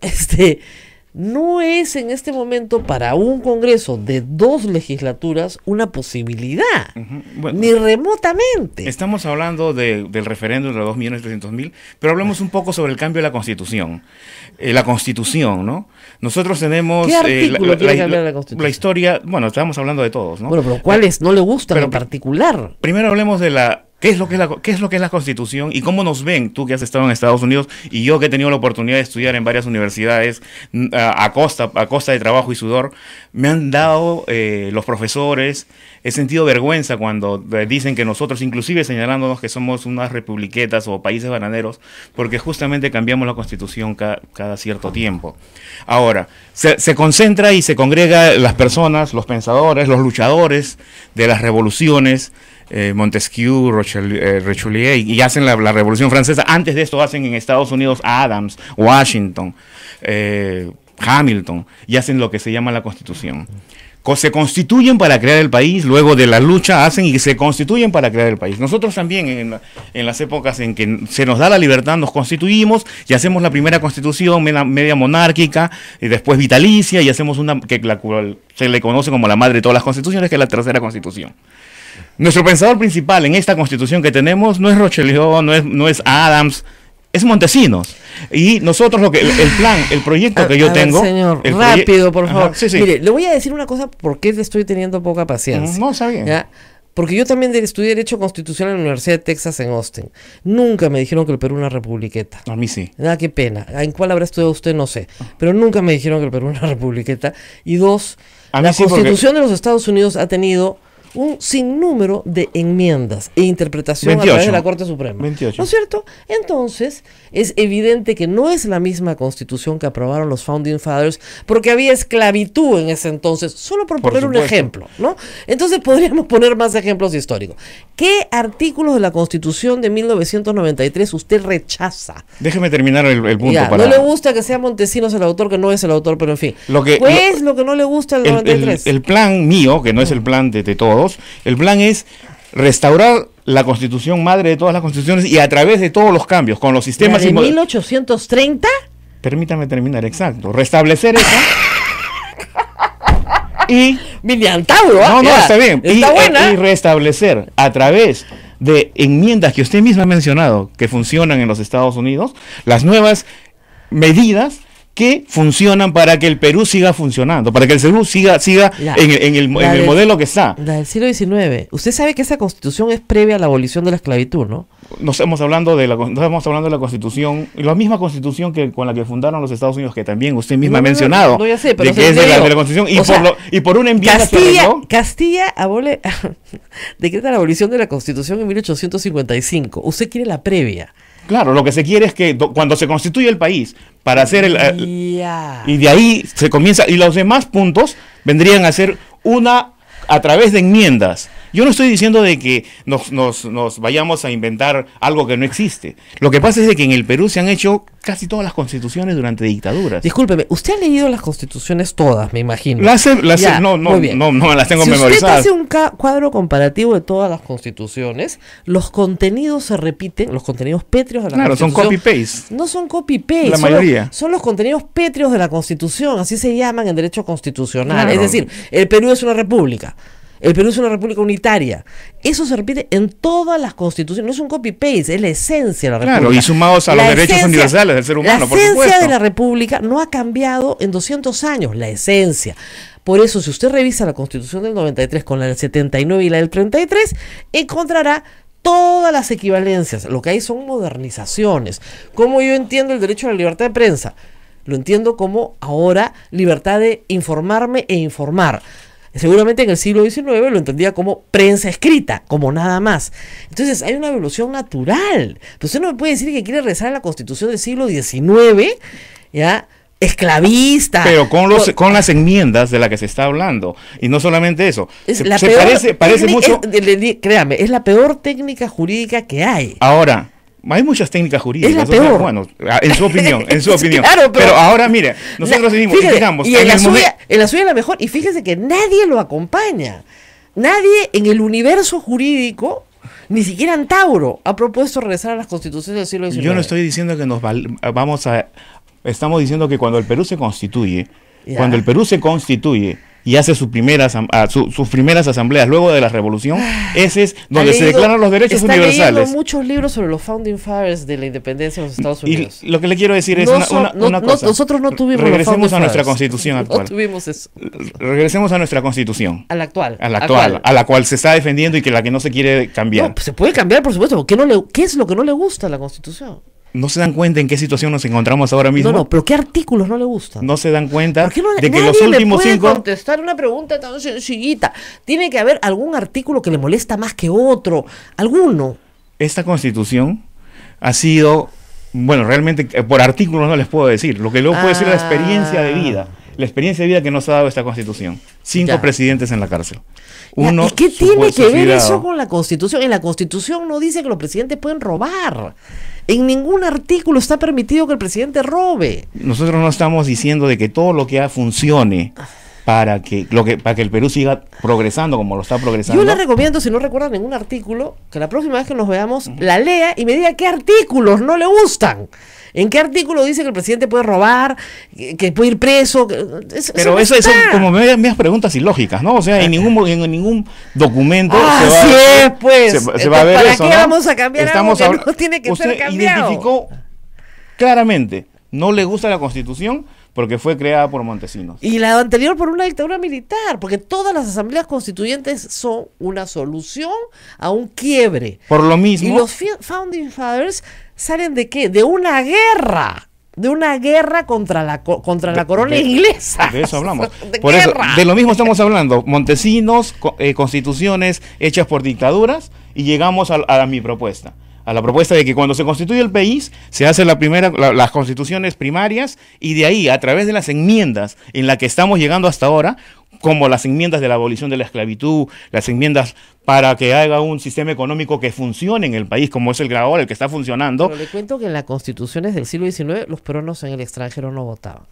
no es en este momento para un Congreso de 2 legislaturas una posibilidad, bueno, ni remotamente. Estamos hablando del referéndum de los 2.300.000, pero hablemos un poco sobre el cambio de la Constitución. La Constitución, ¿no? Nosotros tenemos ¿qué artículo quiere cambiar la Constitución? La historia, bueno, estamos hablando de todos, ¿no? Bueno, pero ¿cuáles no le gustan en particular? Primero hablemos de ¿qué es lo que es la Constitución y cómo nos ven? Tú que has estado en Estados Unidos y yo que he tenido la oportunidad de estudiar en varias universidades a costa de trabajo y sudor, me han dado los profesores, he sentido vergüenza cuando dicen que nosotros, inclusive señalándonos que somos unas republiquetas o países bananeros, porque justamente cambiamos la Constitución cada cierto tiempo. Ahora, se concentra y se congrega las personas, los pensadores, los luchadores de las revoluciones, Montesquieu, Richelieu, y hacen la Revolución Francesa. Antes de esto hacen en Estados Unidos Adams, Washington, Hamilton, y hacen lo que se llama la Constitución. Se constituyen para crear el país, luego de la lucha hacen y se constituyen para crear el país. Nosotros también en las épocas en que se nos da la libertad nos constituimos y hacemos la primera constitución media monárquica y después vitalicia, y hacemos una que se le conoce como la madre de todas las constituciones, que es la tercera constitución. Nuestro pensador principal en esta constitución que tenemos no es Richelieu, no es Adams, es Montesinos. Y nosotros el proyecto que yo tengo... Señor, rápido, por favor. Sí. Mire, le voy a decir una cosa, porque le estoy teniendo poca paciencia. No, está bien. ¿Ya? Porque yo también estudié Derecho Constitucional en la Universidad de Texas en Austin. Nunca me dijeron que el Perú era una republiqueta. A mí sí. Qué pena. ¿En cuál habrá estudiado usted? No sé. Pero nunca me dijeron que el Perú era una republiqueta. Y dos, la Constitución de los Estados Unidos ha tenido un sinnúmero de enmiendas e interpretación 28, a través de la Corte Suprema. 28. ¿No es cierto? Entonces, es evidente que no es la misma Constitución que aprobaron los Founding Fathers, porque había esclavitud en ese entonces, solo por poner un ejemplo, ¿no? Entonces podríamos poner más ejemplos históricos. ¿Qué artículos de la Constitución de 1993 usted rechaza? Déjeme terminar el punto. No le gusta que sea Montesinos el autor, que no es el autor, pero en fin. Lo que no le gusta el 93. El plan mío, que no es el plan de todos, el plan es restaurar la Constitución madre de todas las constituciones y a través de todos los cambios, con los sistemas... ¿De 1830? Permítame terminar, exacto. Restablecer eso. Y... No, está bien. Está buena. Y restablecer a través de enmiendas que usted misma ha mencionado, que funcionan en los Estados Unidos, las nuevas medidas que funcionan para que el Perú siga funcionando, para que el Perú siga en el modelo que está. La del siglo XIX. Usted sabe que esa Constitución es previa a la abolición de la esclavitud, ¿no? No estamos hablando de la Constitución, la misma Constitución con la que fundaron los Estados Unidos, que también usted misma ha mencionado. No, ya sé, pero de que es de la Constitución, y por una enmienda Castilla decreta la abolición de la Constitución en 1855. Usted quiere la previa. Claro, lo que se quiere es que cuando se constituye el país para hacer y de ahí se comienza, y los demás puntos vendrían a ser a través de enmiendas. Yo no estoy diciendo de que nos vayamos a inventar algo que no existe. Lo que pasa es de que en el Perú se han hecho casi todas las constituciones durante dictaduras. Discúlpeme, usted ha leído las constituciones todas, me imagino. No me las tengo memorizadas. Si usted hace un cuadro comparativo de todas las constituciones, los contenidos se repiten, los contenidos pétreos de la Constitución. Claro, son copy-paste. No son copy-paste. La mayoría. Son los contenidos pétreos de la Constitución, así se llaman en derecho constitucional. Claro. Es decir, el Perú es una república. El Perú es una república unitaria. Eso se repite en todas las constituciones. No es un copy-paste, es la esencia de la república. Claro, y sumados a los derechos universales del ser humano, por supuesto. La esencia de la república no ha cambiado en 200 años, la esencia. Por eso, si usted revisa la Constitución del 93 con la del 79 y la del 33, encontrará todas las equivalencias. Lo que hay son modernizaciones. ¿Cómo yo entiendo el derecho a la libertad de prensa? Lo entiendo como ahora libertad de informarme e informar. Seguramente en el siglo XIX lo entendía como prensa escrita, como nada más. Entonces hay una evolución natural. Pero usted no me puede decir que quiere regresar a la Constitución del siglo XIX, ¿ya? Esclavista. Pero con las enmiendas de las que se está hablando. Y no solamente eso. Parece mucho. Créame, es la peor técnica jurídica que hay. Ahora, hay muchas técnicas jurídicas. Es la peor. Bueno, en su opinión, Claro, pero ahora, mire, nosotros digamos, y en la suya es la mejor, y fíjese que nadie lo acompaña. Nadie en el universo jurídico, ni siquiera Antauro, ha propuesto regresar a las constituciones del siglo XIX. Yo no estoy diciendo que estamos diciendo que cuando el Perú se constituye, y hace sus primeras asambleas luego de la revolución, ese es donde se declaran los derechos universales. Está leyendo muchos libros sobre los founding fathers de la independencia de los Estados Unidos. Y lo que le quiero decir es una cosa. Nosotros no tuvimos regresemos a nuestra constitución actual. No tuvimos eso. Regresemos a nuestra constitución. A la actual. A la cual se está defendiendo y que la que no se quiere cambiar. No, pues se puede cambiar, por supuesto. ¿Qué es lo que no le gusta a la constitución? ¿No se dan cuenta en qué situación nos encontramos ahora mismo? No, pero ¿qué artículos no le gustan? No se dan cuenta de que los últimos nadie le 5... puede contestar una pregunta tan sencillita. Tiene que haber algún artículo que le molesta más que otro. Alguno. Esta constitución ha sido... Bueno, realmente por artículos no les puedo decir. Lo que luego puedo decir es la experiencia de vida. La experiencia de vida que nos ha dado esta constitución. 5 presidentes en la cárcel. ¿Y qué tiene que ver eso con la constitución? En la constitución no dice que los presidentes pueden robar. En ningún artículo está permitido que el presidente robe. Nosotros no estamos diciendo de que todo lo que funcione para que el Perú siga progresando como lo está progresando. Yo le recomiendo, si no recuerdan ningún artículo, que la próxima vez que nos veamos la lea y me diga qué artículos no le gustan. ¿En qué artículo dice que el presidente puede robar, que puede ir preso? Pero eso son como medias preguntas ilógicas, ¿no? O sea, en ningún documento se va a ver eso, ¿no? ¿Para qué vamos a cambiar algo que no tiene que ser cambiado? Usted identificó claramente, no le gusta la Constitución porque fue creada por Montesinos. Y la anterior por una dictadura militar, porque todas las asambleas constituyentes son una solución a un quiebre. Por lo mismo. Y los Founding Fathers salen ¿de qué? De una guerra. De una guerra contra la corona inglesa. De eso hablamos. Por eso, de lo mismo estamos hablando. Montesinos, constituciones hechas por dictaduras, y llegamos a mi propuesta. A la propuesta de que cuando se constituye el país, se hace las constituciones primarias, y de ahí, a través de las enmiendas en las que estamos llegando hasta ahora, como las enmiendas de la abolición de la esclavitud, las enmiendas para que haga un sistema económico que funcione en el país, como es el ahora, el que está funcionando. Pero le cuento que en las constituciones del siglo XIX, los peruanos en el extranjero no votaban.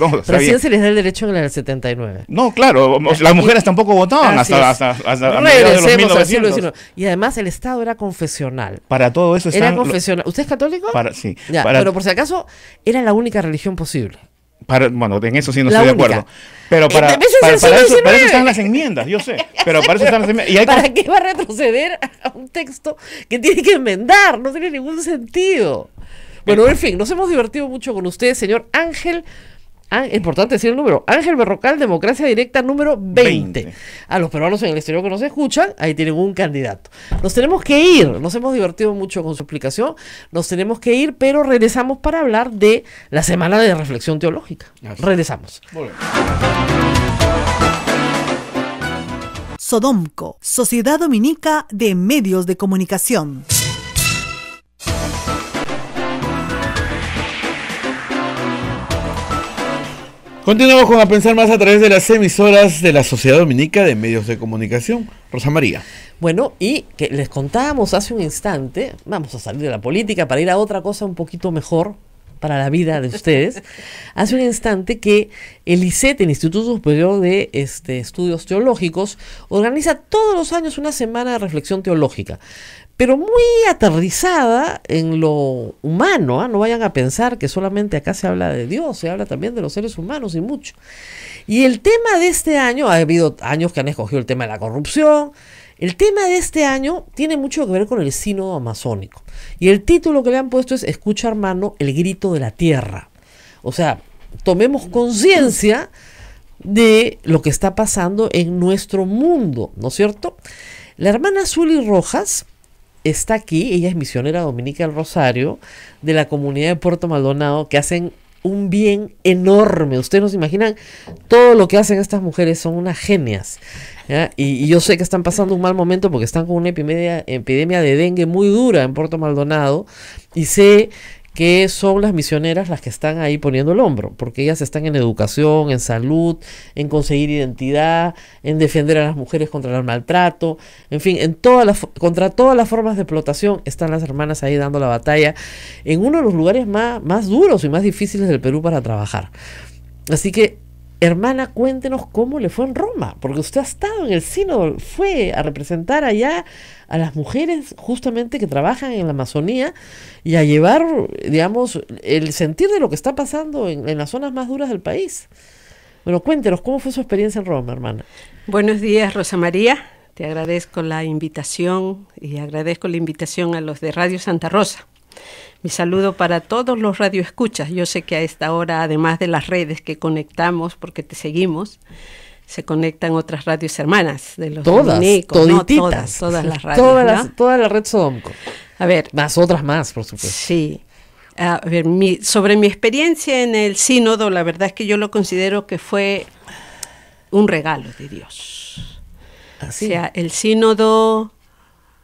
No, recién se les da el derecho en el 79. No, claro, las mujeres tampoco votaban hasta mediados de los 1900. Y además el Estado era confesional. Para todo eso era confesional. ¿Usted es católico? Sí. Ya, pero por si acaso, era la única religión posible. Bueno, en eso sí no estoy de acuerdo. Pero para eso están las enmiendas, yo sé. Pero para eso están las enmiendas. ¿Para qué va a retroceder a un texto que tiene que enmendar? No tiene ningún sentido. Bueno, en fin, nos hemos divertido mucho con usted, señor Ángel. Importante decir el número. Ángel Berrocal, Democracia Directa número 20. A los peruanos en el exterior que nos escuchan, ahí tienen un candidato. Nos tenemos que ir. Nos hemos divertido mucho con su explicación. Nos tenemos que ir, pero regresamos para hablar de la semana de reflexión teológica. Regresamos. Sodomco, Sociedad Dominica de Medios de Comunicación. Continuamos con A Pensar Más a través de las emisoras de la Sociedad Dominica de Medios de Comunicación. Rosa María. Bueno, y que les contábamos hace un instante, vamos a salir de la política para ir a otra cosa un poquito mejor para la vida de ustedes. Hace un instante que el ISET, el Instituto Superior de Estudios Teológicos, organiza todos los años una semana de reflexión teológica, pero muy aterrizada en lo humano, ¿eh? No vayan a pensar que solamente acá se habla de Dios, se habla también de los seres humanos y mucho. Y el tema de este año, ha habido años que han escogido el tema de la corrupción. El tema de este año tiene mucho que ver con el sínodo amazónico. Y el título que le han puesto es Escucha, hermano, el grito de la tierra. O sea, tomemos conciencia de lo que está pasando en nuestro mundo, ¿no es cierto? La hermana Zuli Rojas está aquí, ella es misionera dominica del Rosario, de la comunidad de Puerto Maldonado, que hacen un bien enorme. Ustedes no se imaginan todo lo que hacen estas mujeres, son unas genias, ¿ya? Y yo sé que están pasando un mal momento porque están con una epidemia de dengue muy dura en Puerto Maldonado, y sé que son las misioneras las que están ahí poniendo el hombro, porque ellas están en educación, en salud, en conseguir identidad, en defender a las mujeres contra el maltrato, en fin, contra todas las formas de explotación están las hermanas ahí dando la batalla en uno de los lugares más duros y más difíciles del Perú para trabajar. Así que, hermana, cuéntenos cómo le fue en Roma, porque usted ha estado en el sínodo, fue a representar allá a las mujeres justamente que trabajan en la Amazonía y a llevar, digamos, el sentir de lo que está pasando en las zonas más duras del país. Bueno, cuéntenos, ¿cómo fue su experiencia en Roma, hermana? Buenos días, Rosa María. Te agradezco la invitación y agradezco la invitación a los de Radio Santa Rosa. Mi saludo para todos los radioescuchas. Yo sé que a esta hora, además de las redes que conectamos, porque te seguimos, se conectan otras radios hermanas de los dominicos. Todititas. Todas las radios. Toda la red Sodomco. A ver. Más otras más, por supuesto. Sí. A ver, sobre mi experiencia en el sínodo, la verdad es que yo lo considero que fue un regalo de Dios. ¿Así? O sea, el sínodo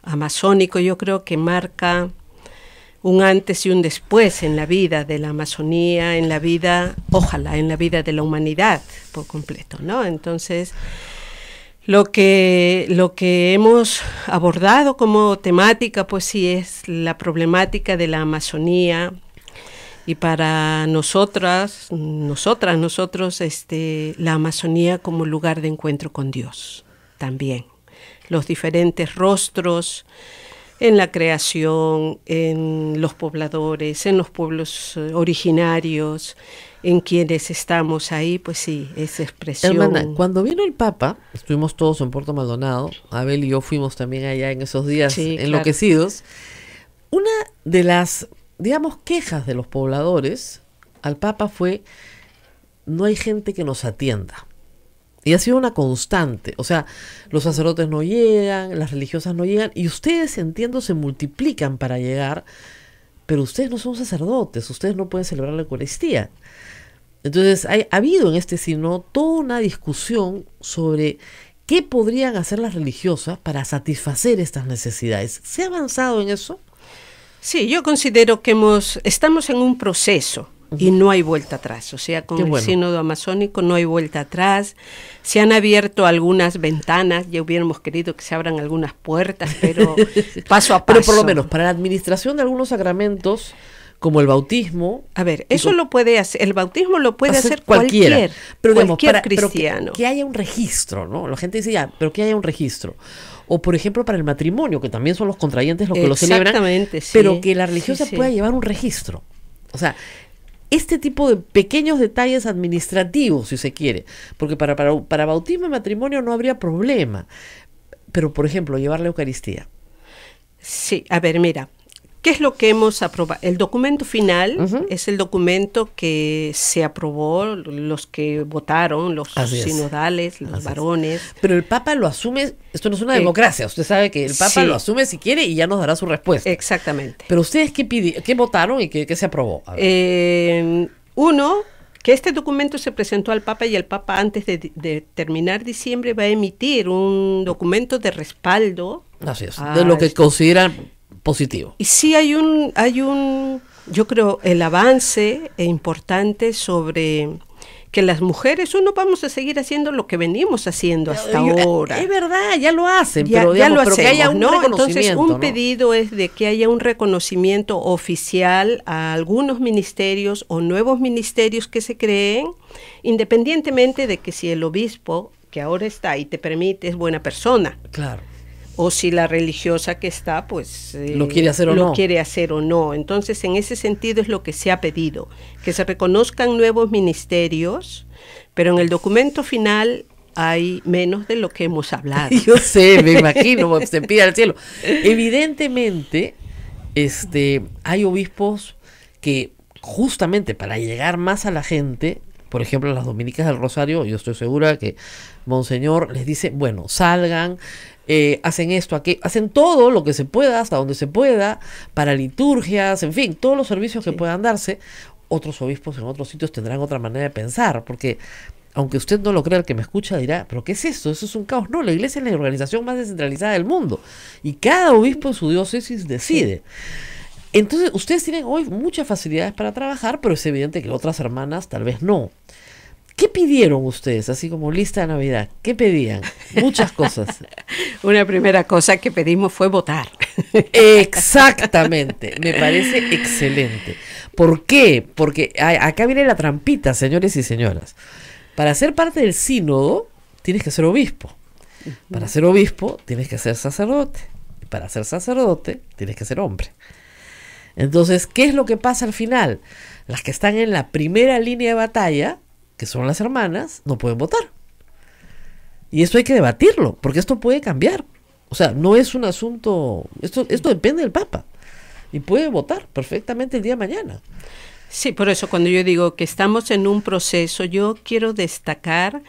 amazónico yo creo que marca un antes y un después en la vida de la Amazonía, en la vida, ojalá, en la vida de la humanidad por completo, ¿no? Entonces, lo que hemos abordado como temática, pues sí, es la problemática de la Amazonía, y para nosotros, la Amazonía como lugar de encuentro con Dios también. Los diferentes rostros en la creación, en los pobladores, en los pueblos originarios, en quienes estamos ahí, pues sí, esa expresión. Hermana, cuando vino el Papa, estuvimos todos en Puerto Maldonado, Abel y yo fuimos también allá en esos días, sí, enloquecidos. Claro. Una de las, digamos, quejas de los pobladores al Papa fue: no hay gente que nos atienda. Y ha sido una constante, o sea, los sacerdotes no llegan, las religiosas no llegan, y ustedes, entiendo, se multiplican para llegar, pero ustedes no son sacerdotes, ustedes no pueden celebrar la Eucaristía. Entonces, ha habido en este sínodo toda una discusión sobre qué podrían hacer las religiosas para satisfacer estas necesidades. ¿Se ha avanzado en eso? Sí, yo considero que estamos en un proceso. Y no hay vuelta atrás, o sea, con el sínodo amazónico no hay vuelta atrás. Se han abierto algunas ventanas, ya hubiéramos querido que se abran algunas puertas, pero paso a paso. Pero por lo menos para la administración de algunos sacramentos, como el bautismo. A ver, eso lo puede hacer, el bautismo lo puede hacer cualquier cristiano. Pero que haya un registro, ¿no? La gente dice ya, pero que haya un registro. O por ejemplo para el matrimonio, que también son los contrayentes los que lo celebran. Exactamente, sí. Pero que la religiosa pueda llevar un registro. O sea, este tipo de pequeños detalles administrativos, si se quiere, porque para bautismo y matrimonio no habría problema, pero por ejemplo, llevar la Eucaristía. Sí, a ver, mira, ¿qué es lo que hemos aprobado? El documento final es el documento que se aprobó, los que votaron, los sinodales, los varones. Pero el Papa lo asume, esto no es una democracia, usted sabe que el Papa lo asume si quiere y ya nos dará su respuesta. Exactamente. Pero ustedes, ¿qué votaron y qué se aprobó? Uno, que este documento se presentó al Papa y el Papa antes de terminar diciembre va a emitir un documento de respaldo. Así es, de lo que consideran positivo. Y sí hay un, yo creo, el avance importante sobre que las mujeres vamos a seguir haciendo lo que venimos haciendo hasta ahora. Es verdad, ya lo hacen, ya, pero, digamos, ya lo pero hacemos, que haya un Entonces, un pedido ¿no? es de que haya un reconocimiento oficial a algunos ministerios o nuevos ministerios que se creen, independientemente de que si el obispo que ahora está y te permite es buena persona. Claro. O si la religiosa que está, pues lo quiere hacer o no. Entonces, en ese sentido es lo que se ha pedido, que se reconozcan nuevos ministerios, pero en el documento final hay menos de lo que hemos hablado. Yo sé, me imagino, se pide al cielo. Evidentemente, hay obispos que justamente para llegar más a la gente, por ejemplo, las dominicas del Rosario, yo estoy segura que Monseñor les dice, bueno, salgan, hacen esto, aquí, hacen todo lo que se pueda, hasta donde se pueda, para liturgias, en fin, todos los servicios que puedan darse. Otros obispos en otros sitios tendrán otra manera de pensar, porque aunque usted no lo crea, el que me escucha dirá, ¿pero qué es esto? Eso es un caos. No, la iglesia es la organización más descentralizada del mundo, y cada obispo en su diócesis decide. Entonces, ustedes tienen hoy muchas facilidades para trabajar, pero es evidente que otras hermanas tal vez no. ¿Qué pidieron ustedes, así como lista de Navidad? ¿Qué pedían? Muchas cosas. Una primera cosa que pedimos fue votar. Exactamente, me parece excelente. ¿Por qué? Porque acá viene la trampita, señores y señoras. Para ser parte del sínodo, tienes que ser obispo. Para ser obispo, tienes que ser sacerdote. Y para ser sacerdote, tienes que ser hombre. Entonces, ¿qué es lo que pasa al final? Las que están en la primera línea de batalla, que son las hermanas, no pueden votar. Y esto hay que debatirlo, porque esto puede cambiar. O sea, no es un asunto... Esto depende del Papa. Y puede votar perfectamente el día de mañana. Sí, por eso cuando yo digo que estamos en un proceso, yo quiero destacar,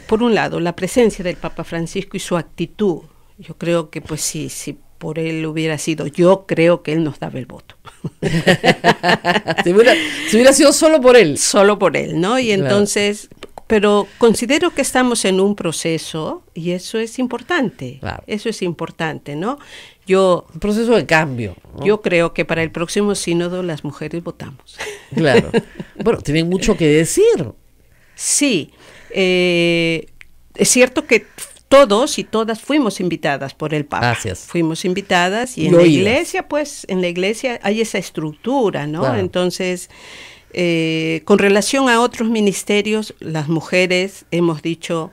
por un lado, la presencia del Papa Francisco y su actitud. Yo creo que, pues sí, por él hubiera sido, yo creo que él nos daba el voto. si hubiera sido solo por él. Solo por él, ¿no? Y entonces, pero considero que estamos en un proceso y eso es importante. Claro. Eso es importante, ¿no? Un proceso de cambio, ¿no? Yo creo que para el próximo sínodo las mujeres votamos. Claro. Bueno, tienen mucho que decir. Sí. Es cierto que todos y todas fuimos invitadas por el Papa. Gracias. Fuimos invitadas y en la iglesia, pues, en la iglesia hay esa estructura, ¿no? Claro. Entonces, con relación a otros ministerios, las mujeres hemos dicho,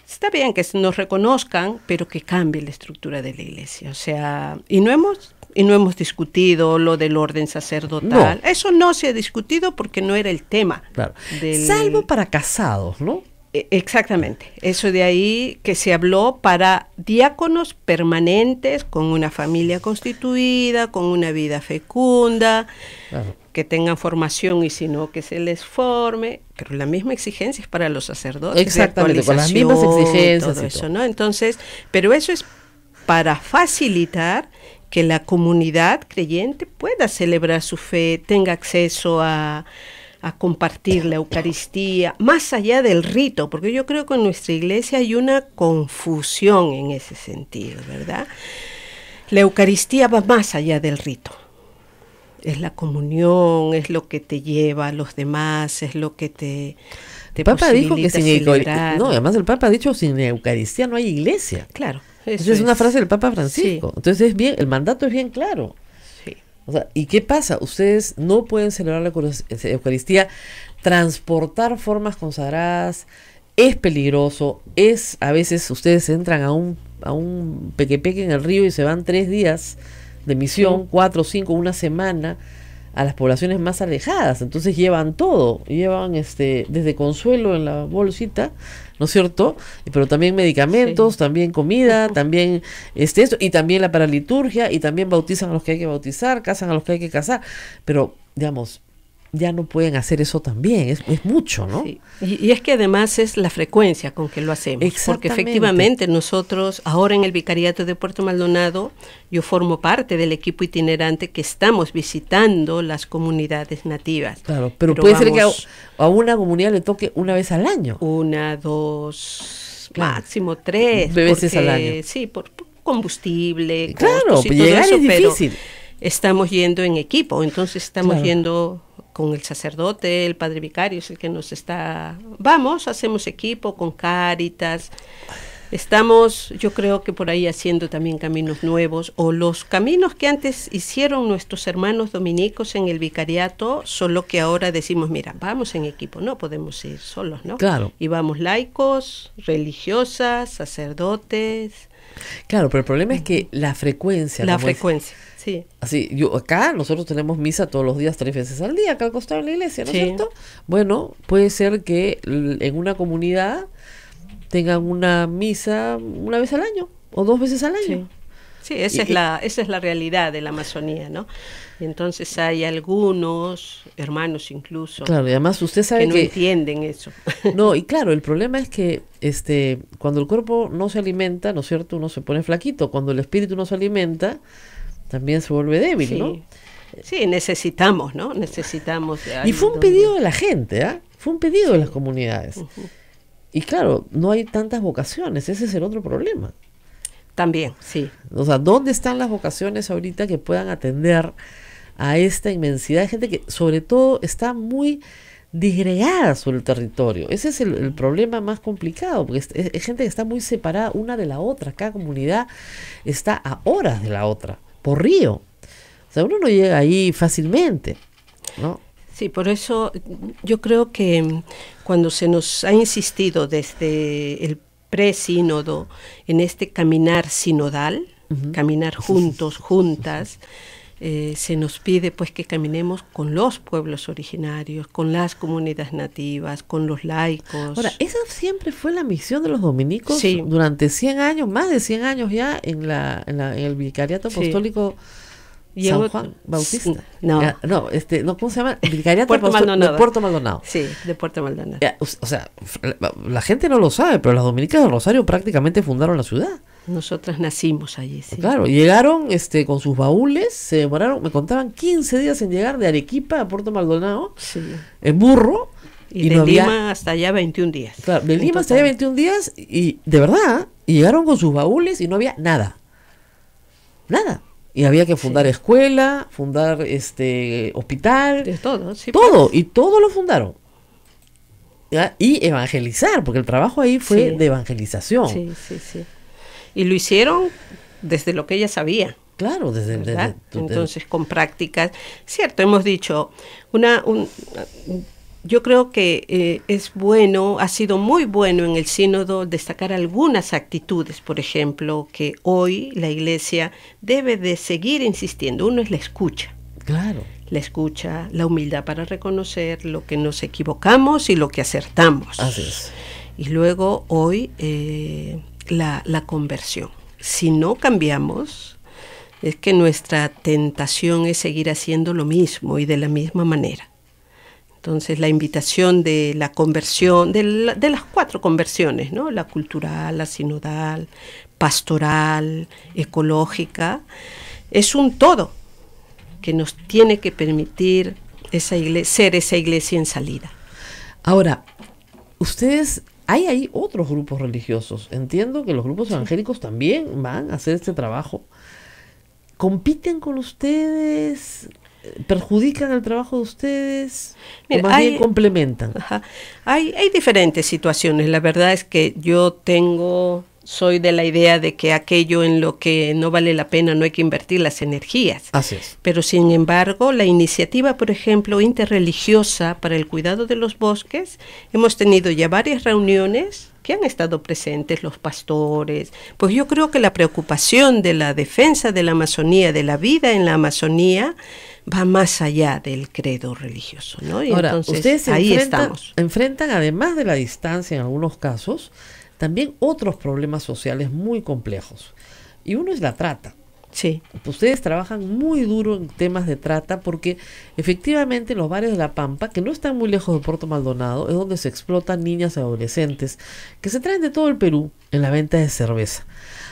está bien que nos reconozcan, pero que cambie la estructura de la iglesia. O sea, y no hemos discutido lo del orden sacerdotal. No. Eso no se ha discutido porque no era el tema. Claro. Salvo para casados, ¿no? Exactamente, eso de ahí que se habló para diáconos permanentes con una familia constituida, con una vida fecunda, claro, que tengan formación y si no que se les forme, pero la misma exigencia es para los sacerdotes. Exactamente, con las mismas exigencias todo eso, ¿no? Entonces, pero eso es para facilitar que la comunidad creyente pueda celebrar su fe, tenga acceso a compartir la Eucaristía, más allá del rito, porque yo creo que en nuestra iglesia hay una confusión en ese sentido, ¿verdad? La Eucaristía va más allá del rito. Es la comunión, es lo que te lleva a los demás, es lo que te el Papa dijo que sin Eucaristía, no, además el Papa ha dicho sin Eucaristía no hay iglesia. Claro. Eso es una frase del Papa Francisco. Sí. Entonces es bien, el mandato es bien claro. O sea, ¿y qué pasa? Ustedes no pueden celebrar la Eucaristía, transportar formas consagradas, es peligroso, a veces ustedes entran a un pequepeque en el río y se van 3 días de misión, 4, 5, una semana a las poblaciones más alejadas, entonces llevan todo, llevan desde consuelo en la bolsita, ¿no es cierto? Pero también medicamentos, también comida, también esto, y también la paraliturgia, y también bautizan a los que hay que bautizar, casan a los que hay que casar, pero digamos, ya no pueden hacer eso también, es mucho, ¿no? Sí. Y es que además es la frecuencia con que lo hacemos, porque efectivamente nosotros, ahora en el Vicariato de Puerto Maldonado, yo formo parte del equipo itinerante que estamos visitando las comunidades nativas. Claro, pero puede ser que a una comunidad le toque una vez al año. 1, 2, claro, máximo 3. Veces al año. Sí, por combustible, claro, costos y llegar todo eso, es difícil. Pero estamos yendo en equipo, entonces estamos yendo con el sacerdote, el padre vicario es el que nos está... Vamos, hacemos equipo con Cáritas. Estamos, yo creo que por ahí haciendo también caminos nuevos, o los caminos que antes hicieron nuestros hermanos dominicos en el vicariato, solo que ahora decimos, mira, vamos en equipo, no podemos ir solos, ¿no? Claro. Y vamos laicos, religiosas, sacerdotes. Claro, pero el problema es que la frecuencia... La frecuencia, sí. Así, acá nosotros tenemos misa todos los días, 3 veces al día, acá al costado de la iglesia, ¿no es Sí. cierto? Bueno, puede ser que en una comunidad tengan una misa una vez al año o 2 veces al año. Sí, esa es la realidad de la Amazonía, ¿no? Y entonces hay algunos hermanos incluso Claro, y además usted sabe que no entienden eso. No, y claro, el problema es que cuando el cuerpo no se alimenta, ¿no es cierto? Uno se pone flaquito. Cuando el espíritu no se alimenta, también se vuelve débil, Sí. ¿no? Sí, necesitamos, ¿no? Necesitamos. Y fue un pedido de la gente, ¿ah? Fue un pedido de las comunidades. Y claro, no hay tantas vocaciones, ese es el otro problema. También, sí. O sea, ¿dónde están las vocaciones ahorita que puedan atender a esta inmensidad de gente que sobre todo está muy disgregada sobre el territorio? Ese es el problema más complicado, porque es gente que está muy separada una de la otra. Cada comunidad está a horas de la otra, por río. O sea, uno no llega ahí fácilmente, ¿no? Sí, por eso yo creo que cuando se nos ha insistido desde el pre-sínodo en este caminar sinodal, caminar juntos, juntas, se nos pide pues que caminemos con los pueblos originarios, con las comunidades nativas, con los laicos. Ahora, esa siempre fue la misión de los dominicos Sí. durante 100 años, más de 100 años ya en el vicariato Sí. apostólico Y en San otro- Juan Bautista. No. No, ¿cómo se llama? El vicariato Puerto apostólico Maldonado. de Puerto Maldonado. Sí, de Puerto Maldonado. O sea, la gente no lo sabe, pero las dominicas de Rosario prácticamente fundaron la ciudad. Nosotras nacimos allí, sí. Claro, llegaron con sus baúles, se demoraron, me contaban 15 días en llegar de Arequipa a Puerto Maldonado, Sí. en burro. Y de no había- Lima hasta allá 21 días. Claro, de en Lima hasta total. allá 21 días y de verdad, y llegaron con sus baúles y no había nada. Nada. Y había que fundar escuela, fundar hospital, De todo, sí. todo, pues. y todo lo fundaron. ¿Ya? Y evangelizar, porque el trabajo ahí fue Sí. de evangelización. Sí, sí, sí. Y lo hicieron desde lo que ella sabía. Claro, ¿Verdad? Entonces, con prácticas. Cierto, hemos dicho, yo creo que es bueno, ha sido muy bueno en el sínodo destacar algunas actitudes, por ejemplo, que hoy la Iglesia debe de seguir insistiendo. Uno es la escucha. Claro. La escucha, la humildad para reconocer lo que nos equivocamos y lo que acertamos. Así es. Y luego hoy la conversión. Si no cambiamos, es que nuestra tentación es seguir haciendo lo mismo y de la misma manera. Entonces la invitación de la conversión, de las 4 conversiones, ¿no? La cultural, la sinodal, pastoral, ecológica, es un todo que nos tiene que permitir ser esa iglesia en salida. Ahora, ustedes, hay ahí otros grupos religiosos. Entiendo que los grupos evangélicos también van a hacer este trabajo. ¿Compiten con ustedes? ¿Perjudican el trabajo de ustedes? Mira, ¿O más bien complementan? Ajá. Hay diferentes situaciones. La verdad es que soy de la idea de que aquello en lo que no vale la pena no hay que invertir las energías. Así es. Pero sin embargo, la iniciativa, por ejemplo, interreligiosa para el cuidado de los bosques, hemos tenido ya varias reuniones que han estado presentes los pastores. Pues yo creo que la preocupación de la defensa de la Amazonía, de la vida en la Amazonía, va más allá del credo religioso, ¿no? Y Ahora, entonces ustedes ahí estamos. enfrentan, además de la distancia en algunos casos, también otros problemas sociales muy complejos. Y uno es la trata. Sí. Ustedes trabajan muy duro en temas de trata porque efectivamente en los barrios de La Pampa, que no están muy lejos de Puerto Maldonado, es donde se explotan niñas y adolescentes que se traen de todo el Perú en la venta de cerveza.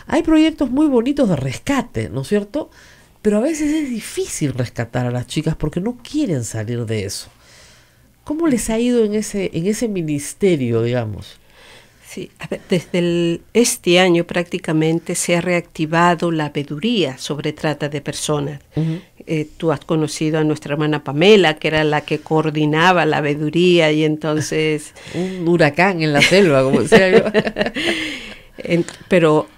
Hay proyectos muy bonitos de rescate, ¿no es cierto? Pero a veces es difícil rescatar a las chicas porque no quieren salir de eso. ¿Cómo les ha ido en ese ministerio, digamos? Sí, a ver, desde este año prácticamente se ha reactivado la veeduría sobre trata de personas. tú has conocido a nuestra hermana Pamela, que era la que coordinaba la veeduría, y entonces... Un huracán en la selva, como decía yo. Pero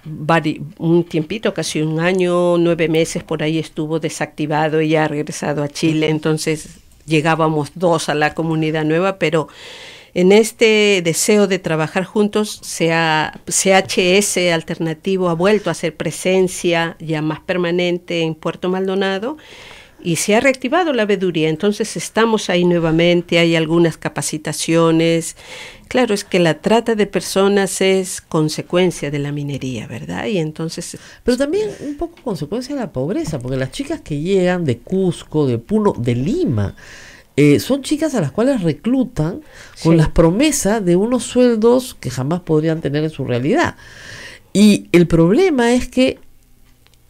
un tiempito, casi un año, 9 meses por ahí estuvo desactivado y ya ha regresado a Chile. Entonces llegábamos 2 a la comunidad nueva, pero en este deseo de trabajar juntos, CHS Alternativo ha vuelto a hacer presencia ya más permanente en Puerto Maldonado y se ha reactivado la veeduría. Entonces estamos ahí nuevamente, hay algunas capacitaciones. Claro, es que la trata de personas es consecuencia de la minería, ¿verdad? Y entonces... Pero también un poco consecuencia de la pobreza, porque las chicas que llegan de Cusco, de Puno, de Lima, son chicas a las cuales reclutan con las promesas de unos sueldos que jamás podrían tener en su realidad. Y el problema es que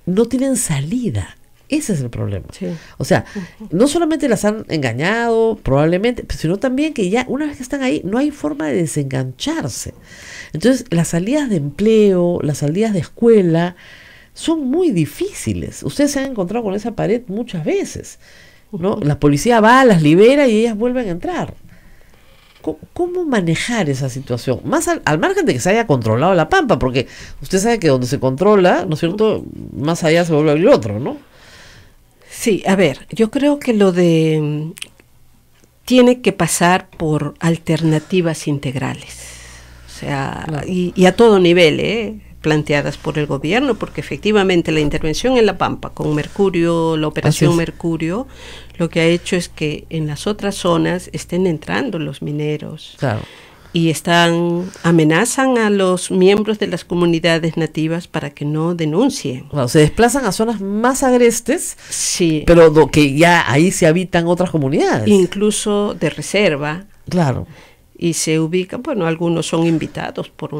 no tienen salida. Ese es el problema. Sí. O sea, no solamente las han engañado, probablemente, sino también que ya una vez que están ahí, no hay forma de desengancharse. Entonces, las salidas de empleo, las salidas de escuela, son muy difíciles. Ustedes se han encontrado con esa pared muchas veces, ¿no? La policía va, las libera y ellas vuelven a entrar. ¿Cómo manejar esa situación? Más al margen de que se haya controlado la pampa, porque usted sabe que donde se controla, ¿no es cierto?, más allá se vuelve a abrir otro, ¿no? Sí, a ver, yo creo que tiene que pasar por alternativas integrales, o sea, claro. y a todo nivel, planteadas por el gobierno, porque efectivamente la intervención en La Pampa con Mercurio, la operación Mercurio, lo que ha hecho es que en las otras zonas estén entrando los mineros. Claro. Y amenazan a los miembros de las comunidades nativas para que no denuncien. Bueno, se desplazan a zonas más agrestes, sí, pero que ya ahí se habitan otras comunidades. Incluso de reserva. Claro. Y se ubican, bueno, algunos son invitados por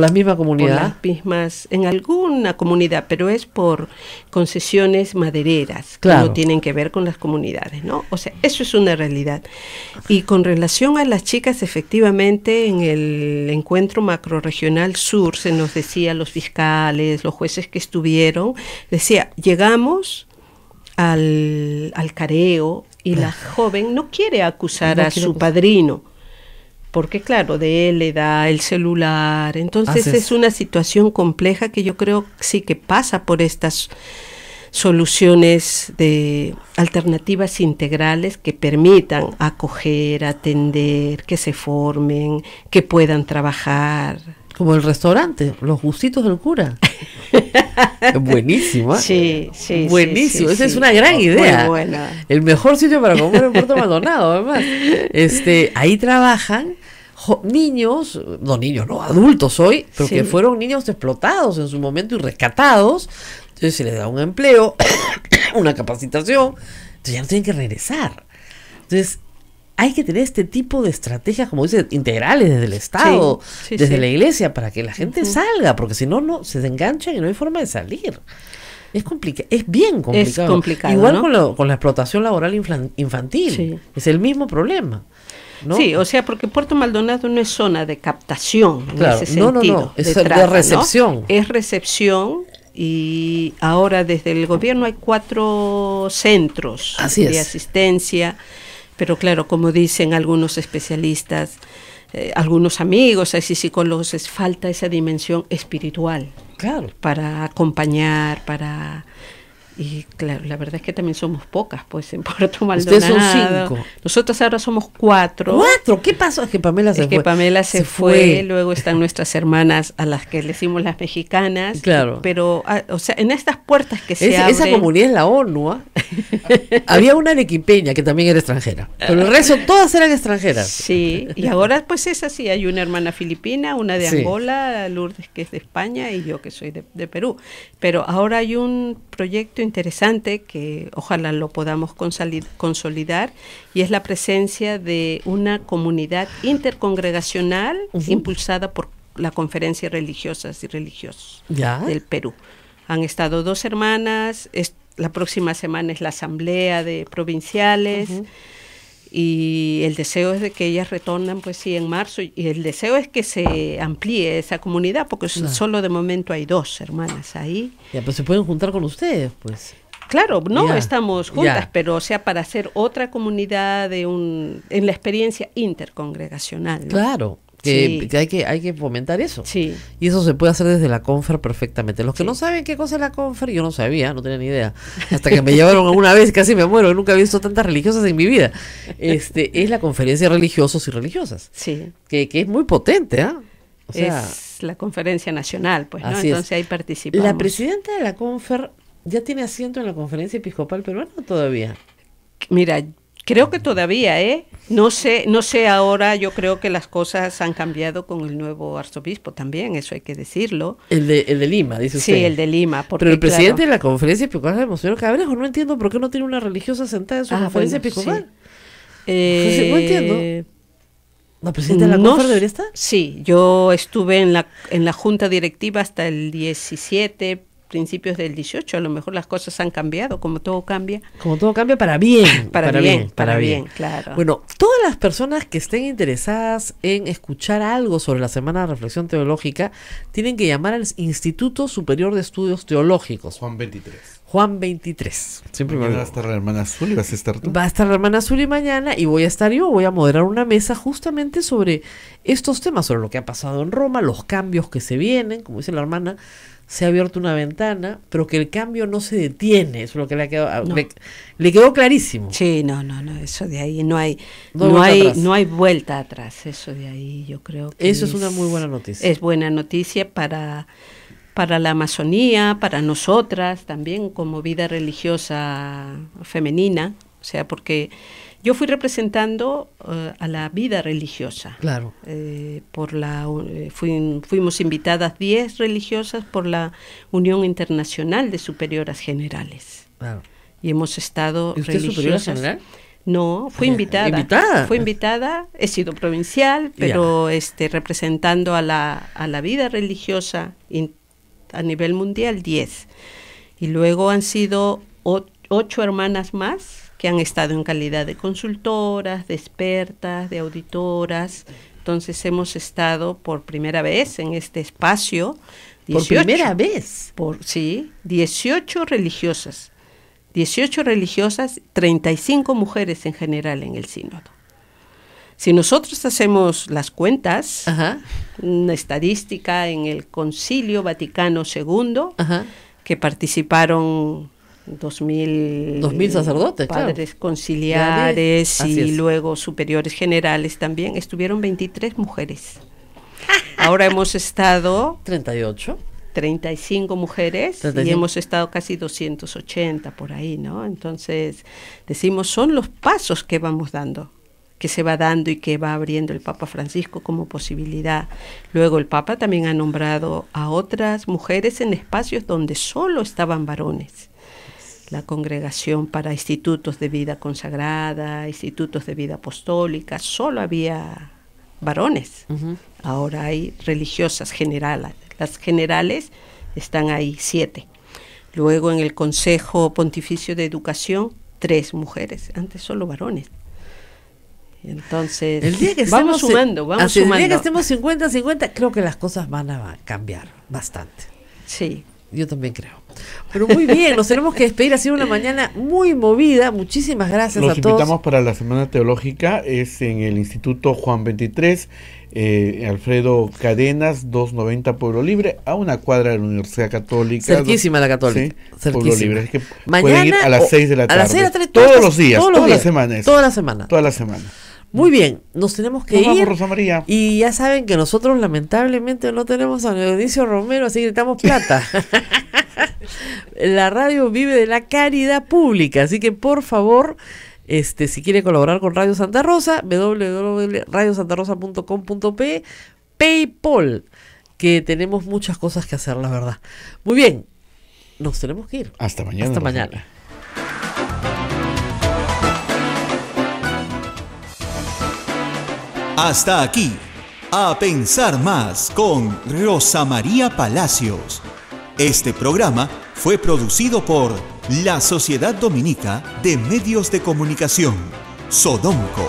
la misma comunidad. Por las mismas, en alguna comunidad, pero es por concesiones madereras, claro, que no tienen que ver con las comunidades, ¿no? O sea, eso es una realidad. Y con relación a las chicas, efectivamente, en el encuentro macrorregional sur, se nos decía, los fiscales, los jueces que estuvieron, decía, llegamos al careo y la joven no quiere acusar a su padrino, porque claro, de él le da el celular. Entonces es una situación compleja que yo creo sí que pasa por estas soluciones de alternativas integrales que permitan acoger, atender, que se formen, que puedan trabajar. Como el restaurante, los gustitos del cura. Buenísimo, ¿eh? Sí, sí. Buenísimo, sí, esa sí. es una gran idea. Muy buena. El mejor sitio para comer en Puerto Maldonado, además. Ahí trabajan adultos hoy, pero que fueron niños explotados en su momento y rescatados. Entonces se les da un empleo, una capacitación, entonces ya no tienen que regresar. Entonces hay que tener este tipo de estrategias, como dice, integrales desde el Estado, desde la iglesia, para que la gente salga, porque si no, se enganchan y no hay forma de salir. Es complicado, es bien complicado. Es complicado, igual, ¿no? con la explotación laboral infantil, es el mismo problema, ¿no? Sí, o sea, porque Puerto Maldonado no es zona de captación, claro, en ese sentido. No, es de recepción. ¿No? Es recepción. Y ahora desde el gobierno hay 4 centros de asistencia, pero claro, como dicen algunos especialistas, algunos amigos, así psicólogos, es falta esa dimensión espiritual, claro, para acompañar, y claro, la verdad es que también somos pocas, pues, en Puerto Maldonado. Ustedes son 5. Nosotros ahora somos 4. ¿4? ¿Qué pasó? Es que Pamela se fue. Luego están nuestras hermanas, a las que le decimos las mexicanas. Claro. Pero, o sea, en estas puertas que se abren... Esa comunidad es la ONU, ¿eh? Había una arequipeña que también era extranjera, pero el resto todas eran extranjeras. Sí, y ahora pues es así, hay una hermana filipina, una de Angola, Lourdes, que es de España, y yo que soy de Perú. Pero ahora hay un proyecto interesante que ojalá lo podamos consolidar, y es la presencia de una comunidad intercongregacional impulsada por la Conferencia Religiosas y Religiosos del Perú. Han estado 2 hermanas, la próxima semana es la asamblea de provinciales, y el deseo es de que ellas retornan, pues sí, en marzo, y el deseo es que se amplíe esa comunidad, porque solo de momento hay 2 hermanas ahí. Ya, pues se pueden juntar con ustedes, pues. Claro, no Ya, estamos juntas, ya. pero o sea, para hacer otra comunidad en la experiencia intercongregacional, ¿no? Claro, Sí. que hay que fomentar eso. Sí. Y eso se puede hacer desde la Confer perfectamente. Los que Sí. no saben qué cosa es la Confer, yo no sabía, no tenía ni idea. Hasta que me llevaron alguna vez, casi me muero, nunca he visto tantas religiosas en mi vida. Es la conferencia de religiosos y religiosas, Sí. que es muy potente, ¿ah? O sea, Es la conferencia nacional, pues, ¿no? así es. Entonces ahí participamos. la presidenta de la Confer ya tiene asiento en la Conferencia Episcopal Peruana o todavía. Mira, creo que todavía, no sé ahora, yo creo que las cosas han cambiado con el nuevo arzobispo también, eso hay que decirlo. El de Lima, dice usted. Sí, el de Lima. Porque, Pero el presidente claro, de la Conferencia Episcopal es Monseñor Cabrejo. No entiendo por qué no tiene una religiosa sentada en su conferencia bueno, episcopal. sí. No entiendo. ¿La presidenta de la no Confer s- debería estar? Sí, yo estuve en la junta directiva hasta el 17, principios del 18, a lo mejor las cosas han cambiado, como todo cambia. Como todo cambia para bien. Para bien, claro. Bueno, todas las personas que estén interesadas en escuchar algo sobre la Semana de Reflexión Teológica tienen que llamar al Instituto Superior de Estudios Teológicos, Juan 23. Juan 23. Siempre me Mañana va a olvido. estar la hermana Azul y vas a estar tú. Va a estar la hermana Zuli mañana y voy a estar yo, voy a moderar una mesa justamente sobre estos temas, sobre lo que ha pasado en Roma, los cambios que se vienen, como dice la hermana, se ha abierto una ventana, pero que el cambio no se detiene, eso es lo que le ha quedado, No. le quedó clarísimo. Sí, no, eso de ahí no hay No hay vuelta atrás. vuelta atrás, eso de ahí yo creo que Eso es una muy buena noticia. Es buena noticia para la Amazonía, para nosotras también como vida religiosa femenina, o sea, porque yo fui representando a la vida religiosa. Claro. Fuimos invitadas 10 religiosas por la Unión Internacional de Superioras Generales. Claro. Y hemos estado ¿Y usted es superiora religiosas. general? No, fui invitada. ¿Invitada? Fui invitada, he sido provincial, pero representando a la vida religiosa a nivel mundial 10. Y luego han sido 8 hermanas más que han estado en calidad de consultoras, de expertas, de auditoras. Entonces hemos estado por primera vez en este espacio. ¿Por primera vez? Sí, 18 religiosas. 18 religiosas, 35 mujeres en general en el sínodo. Si nosotros hacemos las cuentas, Ajá. una estadística en el Concilio Vaticano II, Ajá. que participaron 2.000 sacerdotes, padres claro. conciliares Así y es. luego superiores generales también, estuvieron 23 mujeres. Ahora hemos estado 38. 35 mujeres 35. y hemos estado casi 280 por ahí, ¿no? Entonces, decimos, son los pasos que vamos dando, que se va dando y que va abriendo el Papa Francisco como posibilidad. Luego el Papa también ha nombrado a otras mujeres en espacios donde solo estaban varones. La Congregación para Institutos de Vida Consagrada, Institutos de Vida Apostólica, solo había varones. Ujú. Ahora hay religiosas generales. Las generales están ahí 7. Luego en el Consejo Pontificio de Educación, 3 mujeres. Antes solo varones. Entonces, El día que vamos estemos sumando, vamos así, sumando. El día que estemos 50-50, creo que las cosas van a cambiar bastante. Sí. Yo también creo. Pero muy bien, nos tenemos que despedir. Ha sido una mañana muy movida. Muchísimas gracias Los a todos. invitamos para la Semana Teológica, es en el Instituto Juan 23, Alfredo Cadenas, 290 Pueblo Libre, a una cuadra de la Universidad Católica. Cerquísima la Católica. Sí, Cerquísima. Pueblo Libre. Es que Mañana pueden ir a las 6 de la tarde. A las 6 de la tarde. Todos los días, todos los toda la días, semana. Toda la semana. Toda la semana. Muy bien, nos tenemos que Nos vamos, ir. Rosa María. Y ya saben que nosotros lamentablemente no tenemos a Dionisio Romero, así que necesitamos plata. La radio vive de la caridad pública, así que por favor, si quiere colaborar con Radio Santa Rosa, www.radiosantarosa.com.pe, PayPal, que tenemos muchas cosas que hacer, la verdad. Muy bien, nos tenemos que ir. Hasta mañana. Hasta Rosa mañana. María. Hasta aquí, A Pensar Más con Rosa María Palacios. Este programa fue producido por la Sociedad Dominica de Medios de Comunicación, Sodomco.